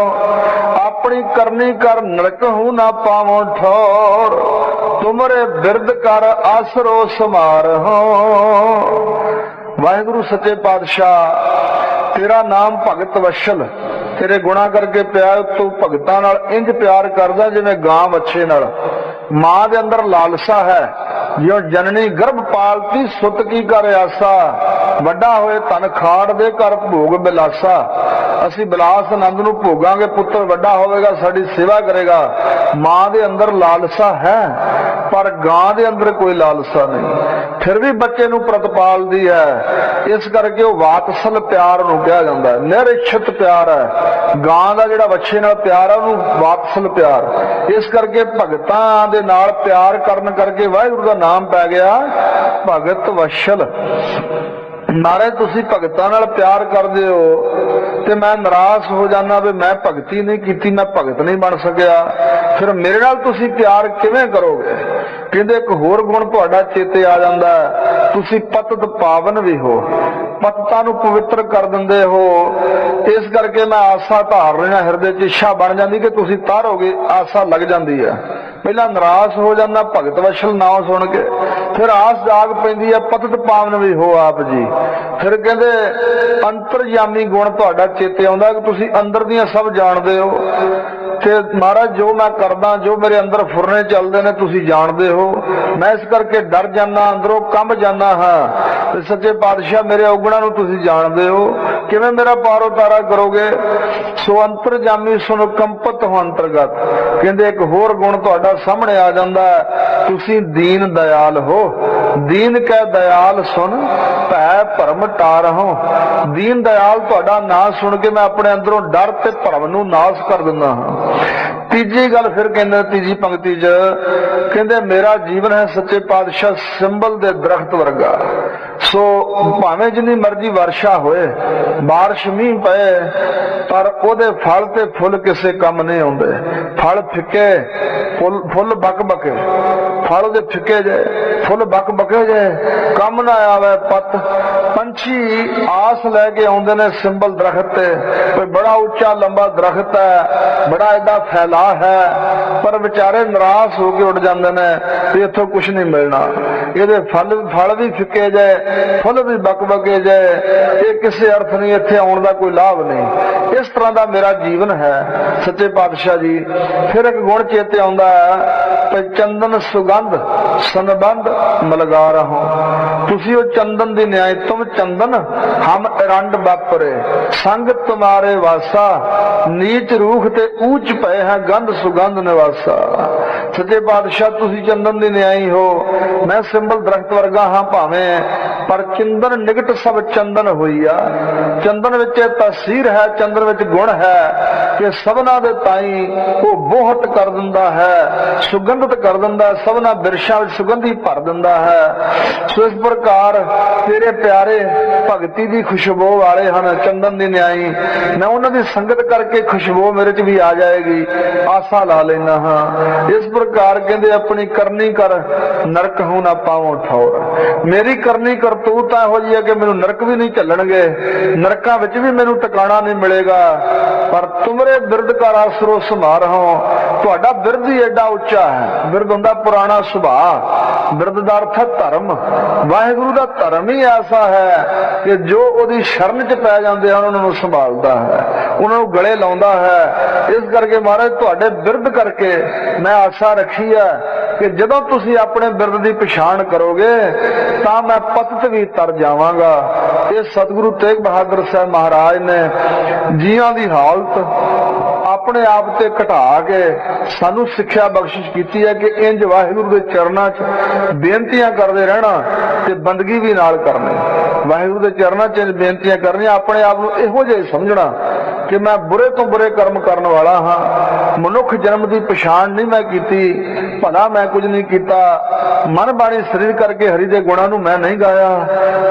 ਆਪਣੀ ਕਰਨੀ ਕਰ ਨਰਕ ਹੂੰ ਨਾ ਪਾਵੋ ਠੋਰ, ਤੁਮਰੇ ਬਿਰਦ ਕਰ ਆਸਰੋ ਸਮਾਰ ਹੋ। ਵਾਹਿਗੁਰੂ ਸੱਚੇ ਪਾਤਸ਼ਾਹ ਤੇਰਾ ਨਾਮ ਭਗਤ ਵਸ਼ਲ, ਤੇਰੇ ਗੁਣਾ ਕਰਕੇ ਪਿਆਰ, ਤੂੰ ਭਗਤਾਂ ਨਾਲ ਇੰਜ ਪਿਆਰ ਕਰਦਾ ਜਿਵੇਂ ਗਾਂ ਵੱਛੇ ਨਾਲ। ਮਾਂ ਦੇ ਅੰਦਰ ਲਾਲਸਾ ਹੈ, ਜਿਉ ਜਨਨੀ ਗਰਭ ਪਾਲਤੀ ਸੁਤ ਕੀ ਕਰ ਆਸਾ, ਵੱਡਾ ਹੋਏ ਧਨ ਖਾੜ ਦੇ ਕਰ ਭੋਗ ਬਿਲਾਸਾ। ਅਸੀਂ ਬਿਲਾਸ ਆਨੰਦ ਨੂੰ ਭੋਗਾਂਗੇ, ਪੁੱਤਰ ਵੱਡਾ ਹੋਵੇਗਾ ਸਾਡੀ ਸੇਵਾ ਕਰੇਗਾ। ਮਾਂ ਦੇ ਅੰਦਰ ਲਾਲਸਾ ਹੈ, ਪਰ ਗਾਂ ਦੇ ਅੰਦਰ ਕੋਈ ਲਾਲਸਾ ਨਹੀਂ, ਫਿਰ ਵੀ ਬੱਚੇ ਨੂੰ ਪ੍ਰਤਪਾਲਦੀ ਹੈ। ਇਸ ਕਰਕੇ ਉਹ ਵਾਤਸਲ ਪਿਆਰ ਨੂੰ ਕਿਹਾ ਜਾਂਦਾ, ਨਿਰਇਛਤ ਪਿਆਰ ਹੈ। ਗਾਂ ਦਾ ਜਿਹੜਾ ਵੱਛੇ ਨਾਲ ਪਿਆਰ ਹੈ ਉਹਨੂੰ ਵਾਤਸਲ ਪਿਆਰ। ਇਸ ਕਰਕੇ ਭਗਤਾਂ ਦੇ ਨਾਲ ਪਿਆਰ ਕਰਨ ਕਰਕੇ ਵਾਹਿਗੁਰੂ ਦਾ ਨਾਮ ਪੈ ਗਿਆ ਭਗਤ ਵਸ਼ਲ। ਮਹਾਰਾਜ ਤੁਸੀਂ ਭਗਤਾਂ ਨਾਲ ਪਿਆਰ ਕਰਦੇ ਹੋ ਤੇ ਮੈਂ ਨਾਰਾਜ਼ ਹੋ ਜਾਣਾ ਵੀ ਮੈਂ ਭਗਤੀ ਨਹੀਂ ਕੀਤੀ, ਮੈਂ ਭਗਤ ਨਹੀਂ ਬਣ ਸਕਿਆ, ਫਿਰ ਮੇਰੇ ਨਾਲ ਤੁਸੀਂ ਪਿਆਰ ਕਿਵੇਂ ਕਰੋਗੇ? ਕਹਿੰਦੇ ਇੱਕ ਹੋਰ ਗੁਣ ਤੁਹਾਡਾ ਚੇਤੇ ਆ ਜਾਂਦਾ, ਤੁਸੀਂ ਪਤਿਤ ਪਾਵਨ ਵੀ ਹੋ, ਪਤਿਤਾਂ ਨੂੰ ਪਵਿੱਤਰ ਕਰ ਦਿੰਦੇ ਹੋ। ਇਸ ਕਰਕੇ ਮੈਂ ਆਸਾ ਧਾਰ ਰਿਹਾ ਹਿਰਦੇ 'ਚ, ਇੱਛਾ ਬਣ ਜਾਂਦੀ ਕਿ ਤੁਸੀਂ ਤਾਰੋਗੇ, ਆਸਾ ਲੱਗ ਜਾਂਦੀ ਹੈ। ਪਹਿਲਾਂ ਨਾਰਾਜ਼ ਹੋ ਜਾਂਦਾ ਭਗਤ ਵਸ਼ਲ ਨਾਮ ਸੁਣ ਕੇ, ਫਿਰ ਆਸ ਜਾਗ ਪੈਂਦੀ ਹੈ ਪਤਿਤ ਪਾਵਨ ਵੀ ਹੋ ਆਪ ਜੀ। ਫਿਰ ਕਹਿੰਦੇ ਅੰਤਰਜਾਮੀ ਗੁਣ ਤੁਹਾਡਾ ਚੇਤੇ ਆਉਂਦਾ ਕਿ ਤੁਸੀਂ ਅੰਦਰ ਦੀਆਂ ਸਭ ਜਾਣਦੇ ਹੋ, ਤੇ ਮਹਾਰਾਜ ਜੋ ਮੈਂ ਕਰਦਾ, ਜੋ ਮੇਰੇ ਅੰਦਰ ਫੁਰਨੇ ਚੱਲਦੇ ਨੇ ਤੁਸੀਂ ਜਾਣਦੇ ਹੋ। ਮੈਂ ਇਸ ਕਰਕੇ ਡਰ ਜਾਨਾ, ਅੰਦਰੋਂ ਕੰਬ ਜਾਨਾ ਹਾਂ। ਤੇ ਸੱਚੇ ਪਾਤਸ਼ਾਹ ਮੇਰੇ ਔਗਣਾਂ ਨੂੰ ਤੁਸੀਂ ਜਾਣਦੇ ਹੋ, ਕਿਵੇਂ ਮੇਰਾ ਪਾਰ ਉਤਾਰਾ ਕਰੋਗੇ? ਸੋ ਅੰਤਰਜਾਮੀ ਸੁਣ ਕੰਪਤ ਹੋ ਅੰਤਰਗਤ। ਕਹਿੰਦੇ ਇੱਕ ਹੋਰ ਗੁਣ ਤੁਹਾਡਾ ਸਾਹਮਣੇ ਆ ਜਾਂਦਾ, ਤੁਸੀਂ ਦੀਨ ਦਇਆਲ ਹੋ। ਦੀਨ ਕੈ ਦਇਆਲ ਸੁਣ ਭੈ ਭਰਮ ਟਾਰ ਹੋ। ਦੀਨ ਦਇਆਲ ਤੁਹਾਡਾ ਨਾਂ ਸੁਣ ਕੇ ਮੈਂ ਆਪਣੇ ਅੰਦਰੋਂ ਡਰ ਤੇ ਭਰਮ ਨੂੰ ਨਾਸ਼ ਕਰ ਦਿੰਦਾ ਹਾਂ। ਤੀਜੀ ਗੱਲ ਫਿਰ ਕਹਿੰਦੇ, ਤੀਜੀ ਪੰਕਤੀ 'ਚ ਕਹਿੰਦੇ ਮੇਰਾ ਜੀਵਨ ਹੈ ਸੱਚੇ ਪਾਤਸ਼ਾਹ ਸਿੰਬਲ ਦੇ ਦਰਖਤ ਵਰਗਾ। ਸੋ ਭਾਵੇਂ ਜਿੰਨੀ ਮਰਜ਼ੀ ਵਰਸ਼ਾ ਹੋਏ, ਬਾਰਿਸ਼ ਮੀਂਹ ਪਏ, ਪਰ ਉਹਦੇ ਫਲ ਤੇ ਫੁੱਲ ਕਿਸੇ ਕੰਮ ਨਹੀਂ ਆਉਂਦੇ। ਫਲ ਫਿੱਕੇ, ਫੁੱਲ ਬਕ ਬਕੇ, ਫਲ ਉਹਦੇ ਫਿੱਕੇ ਜੇ, ਫੁੱਲ ਬਕ ਬਕੇ ਜੇ, ਕੰਮ ਨਾ ਆਵੇ ਪੱਤ। ਪੰਛੀ ਆਸ ਲੈ ਕੇ ਆਉਂਦੇ ਨੇ ਸਿੰਬਲ ਦਰਖਤ ਤੇ, ਕੋਈ ਬੜਾ ਉੱਚਾ ਲੰਬਾ ਦਰਖਤ ਹੈ, ਬੜਾ ਐਡਾ ਫੈਲਾ ਹੈ, ਪਰ ਵਿਚਾਰੇ ਨਿਰਾਸ਼ ਹੋ ਕੇ ਉੱਡ ਜਾਂਦੇ ਨੇ ਵੀ ਇੱਥੋਂ ਕੁਝ ਨਹੀਂ ਮਿਲਣਾ। ਇਹਦੇ ਫਲ ਵੀ ਫਿੱਕੇ ਜੇ, ਫੁੱਲ ਵੀ ਬਕ ਬਕੇ ਜੇ, ਇਹ ਕਿਸੇ ਅਰਥ ਨਹੀਂ, ਇੱਥੇ ਆਉਣ ਦਾ ਕੋਈ ਲਾਭ ਨਹੀਂ। ਇਸ ਤਰ੍ਹਾਂ ਦਾ ਮੇਰਾ ਜੀਵਨ ਹੈ ਸੱਚੇ ਪਾਤਸ਼ਾਹ ਜੀ। ਫਿਰ ਇੱਕ ਗੁਣ ਚੇਤੇ ਆਉਂਦਾ ਹੈ, ਚੰਦਨ ਸੁਗੰਧ ਸੰਬੰਧ ਮਲਗਾ ਰਹੋ। ਤੁਸੀਂ ਉਹ ਚੰਦਨ ਦੀ ਨਿਆਏ, ਤੁਮ ਚੰਦਨ ਹਮ ਰੰਡ ਬਾਪਰੇ, ਸੰਗ ਤੁਮਾਰੇ ਵਾਸਾ, ਨੀਚ ਰੂਖ ਤੇ ਊਚ ਪਏ ਹੈ ਗੰਧ ਸੁਗੰਧ ਨਿਵਾਸਾ। ਸੱਚੇ ਪਾਤਸ਼ਾਹ ਤੁਸੀਂ ਚੰਦਨ ਦੀ ਨਿਆਈ ਹੋ, ਮੈਂ ਸਿੰਬਲ ਦਰਖਤ ਵਰਗਾ ਹਾਂ, ਭਾਵੇਂ ਪਰ ਚੰਦਨ ਨਿਕਟ ਸਭ ਚੰਦਨ ਹੋਈਆ। ਚੰਦਨ ਵਿੱਚ ਇਹ ਤਸੀਰ ਹੈ, ਚੰਦਨ ਵਿੱਚ ਗੁਣ ਹੈ ਕਿ ਸਭਨਾ ਦੇ ਤਾਈ ਉਹ ਬੋਹਟ ਕਰ ਦਿੰਦਾ ਹੈ, ਸੁਗੰਧਿਤ ਕਰ ਦਿੰਦਾ ਹੈ, ਸਭਨਾ ਬਿਰਸ਼ਾਂ ਵਿੱਚ ਸੁਗੰਧੀ ਭਰ ਦਿੰਦਾ ਹੈ। ਸੋ ਇਸ ਪ੍ਰਕਾਰ ਤੇਰੇ ਪਿਆਰੇ ਭਗਤੀ ਦੀ ਖੁਸ਼ਬੂ ਵਾਲੇ ਹਨ, ਚੰਦਨ ਦੀ ਨਿਆਈ। ਮੈਂ ਉਹਨਾਂ ਦੀ ਸੰਗਤ ਕਰਕੇ ਖੁਸ਼ਬੂ ਮੇਰੇ 'ਚ ਵੀ ਆ ਜਾਏਗੀ, ਆਸਾ ਲਾ ਲੈਣਾ ਹਾਂ। ਇਸ ਪ੍ਰਕਾਰ ਕਹਿੰਦੇ ਆਪਣੀ ਕਰਨੀ ਕਰ ਨਰਕ ਹੂੰ ਨਾ ਪਾਵੋ ਠੌਰ। ਮੇਰੀ ਕਰਨੀ ਕਰਤੂਤ ਇਹੋ ਜਿਹੀ ਹੈ ਕਿ ਮੈਨੂੰ ਨਰਕ ਵੀ ਨਹੀਂ ਝੱਲਣਗੇ, ਨਰਕਾਂ ਵਿੱਚ ਵੀ ਮੈਨੂੰ ਟਿਕਾਣਾ ਨਹੀਂ ਮਿਲੇਗਾ। ਪਰ ਤੁਮਰੇ ਬਿਰਦ ਕਾ ਆਸਰੋ ਸਮਾਰ ਹੋ। ਤੁਹਾਡਾ ਬਿਰਦ ਹੀ ਐਡਾ ਉੱਚਾ ਹੈ। ਬਿਰਦ ਹੁੰਦਾ ਪੁਰਾਣਾ ਸੁਭਾਅ, ਬਿਰਦ ਦਾ ਅਰਥ ਹੈ ਧਰਮ। ਵਾਹਿਗੁਰੂ ਦਾ ਧਰਮ ਹੀ ਐਸਾ ਹੈ ਕਿ ਜੋ ਉਹਦੀ ਸ਼ਰਨ 'ਚ ਪੈ ਜਾਂਦੇ ਹਨ ਉਹਨਾਂ ਨੂੰ ਸੰਭਾਲਦਾ ਹੈ, ਉਹਨਾਂ ਨੂੰ ਗਲੇ ਲਾਉਂਦਾ ਹੈ। ਇਸ ਕਰਕੇ ਮਹਾਰਾਜ ਤੁਹਾਡੇ ਬਿਰਦ ਕਰਕੇ ਮੈਂ ਆਸਾ ਰੱਖੀ ਹੈ ਕਿ ਜਦੋਂ ਤੁਸੀਂ ਆਪਣੇ ਬਿਰਦ ਦੀ ਪਛਾਣ ਕਰੋਗੇ ਤਾਂ ਮੈਂ ਪਤਿਤ ਵੀ ਤਰ ਜਾਵਾਂਗਾ। ਇਹ ਸਤਿਗੁਰੂ ਤੇਗ ਬਹਾਦਰ ਸਾਹਿਬ ਮਹਾਰਾਜ ਨੇ ਜੀਆਂ ਦੀ ਹਾਲਤ ਆਪਣੇ ਆਪ ਤੇ ਘਟਾ ਕੇ ਸਾਨੂੰ ਸਿੱਖਿਆ ਬਖਸ਼ਿਸ਼ ਕੀਤੀ ਹੈ ਕਿ ਇੰਜ ਵਾਹਿਗੁਰੂ ਦੇ ਚਰਨਾਂ 'ਚ ਬੇਨਤੀਆਂ ਕਰਦੇ ਰਹਿਣਾ ਤੇ ਬੰਦਗੀ ਵੀ ਨਾਲ ਕਰਨੀ। ਵਾਹਿਗੁਰੂ ਦੇ ਚਰਨਾਂ 'ਚ ਬੇਨਤੀਆਂ ਕਰਨੀਆਂ, ਆਪਣੇ ਆਪ ਨੂੰ ਇਹੋ ਜਿਹਾ ਸਮਝਣਾ ਕਿ ਮੈਂ ਬੁਰੇ ਤੋਂ ਬੁਰੇ ਕਰਮ ਕਰਨ ਵਾਲਾ ਹਾਂ। ਮਨੁੱਖ ਜਨਮ ਦੀ ਪਛਾਣ ਨਹੀਂ ਮੈਂ ਕੀਤੀ, ਭਲਾ ਮੈਂ ਕੁਝ ਨਹੀਂ ਕੀਤਾ। ਮਨ ਬਾਣੀ ਸਰੀਰ ਕਰਕੇ ਹਰੀ ਦੇ ਗੁਣਾਂ ਨੂੰ ਮੈਂ ਨਹੀਂ ਗਾਇਆ।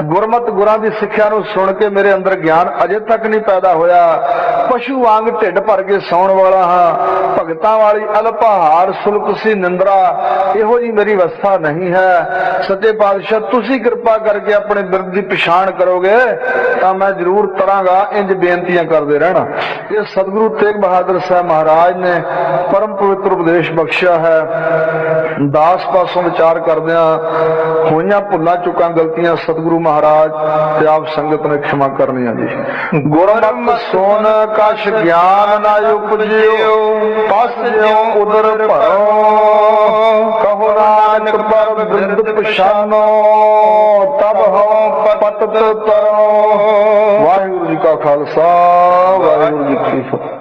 ਗੁਰਮਤਿ ਗੁਰਾਂ ਦੀ ਸਿੱਖਿਆ ਨੂੰ ਸੁਣ ਕੇ ਮੇਰੇ ਅੰਦਰ ਗਿਆਨ ਅਜੇ ਤੱਕ ਨਹੀਂ ਪੈਦਾ ਹੋਇਆ। ਪਸ਼ੂ ਵਾਂਗ ਢਿੱਡ ਭਰ ਕੇ ਸੌਣ ਵਾਲਾ ਹਾਂ। ਭਗਤਾਂ ਵਾਲੀ ਅਲਪਹਾਰ ਸੁਲਕ ਸੀ ਨਿੰਦਰਾ, ਇਹੋ ਜੀ ਮੇਰੀ ਅਵਸਥਾ ਨਹੀਂ ਹੈ। ਸੱਚੇ ਪਾਤਸ਼ਾਹ ਤੁਸੀਂ ਕਿਰਪਾ ਕਰਕੇ ਆਪਣੇ ਬਿਰਦ ਦੀ ਪਛਾਣ ਕਰੋਗੇ ਤਾਂ ਮੈਂ ਜ਼ਰੂਰ ਤਰਾਂਗਾ। ਇੰਜ ਬੇਨਤੀਆਂ ਕਰਦੇ ਰਹਿਣਾ। ਇਹ ਸਤਿਗੁਰੂ ਤੇਗ ਬਹਾਦਰ ਸਾਹਿਬ ਮਹਾਰਾਜ ਨੇ ਪਰਮ ਪਵਿੱਤਰ ਉਪਦੇਸ਼ ਬਖਸ਼ਿਆ ਹੈ। ਦਾਸ ਪਾਸੋਂ ਵਿਚਾਰ ਕਰਦਿਆਂ ਹੋਈਆਂ ਭੁੱਲਾਂ ਚੁੱਕਾਂ ਗਲਤੀਆਂ ਸਤਿਗੁਰੂ ਮਹਾਰਾਜ ਤੇ ਆਪ ਸੰਗਤ ਨੇ ਖਿਮਾ ਕਰਨੀਆਂ ਜੀ। ਗੁਰਮਤਿ ਸੋਨ ਕਛ ਗਿਆਨ ਨਾ ਉਪਜਿਓ, ਪਸ ਜਿਉ ਉਦਰ ਭਰੋ। ਕਹੋ ਨਾਨਕ ਪਰ ਬਿਰਦ ਪਛਾਨੋ, ਤਬ ਹੋ ਪਤਿਤ ਤਰੋ। ਵਾਹਿਗੁਰੂ ਜੀ ਕਾ ਖਾਲਸਾ, ਵਾਹਿਗੁਰੂ ਜੀ ਕੀ ਫਤਿਹ।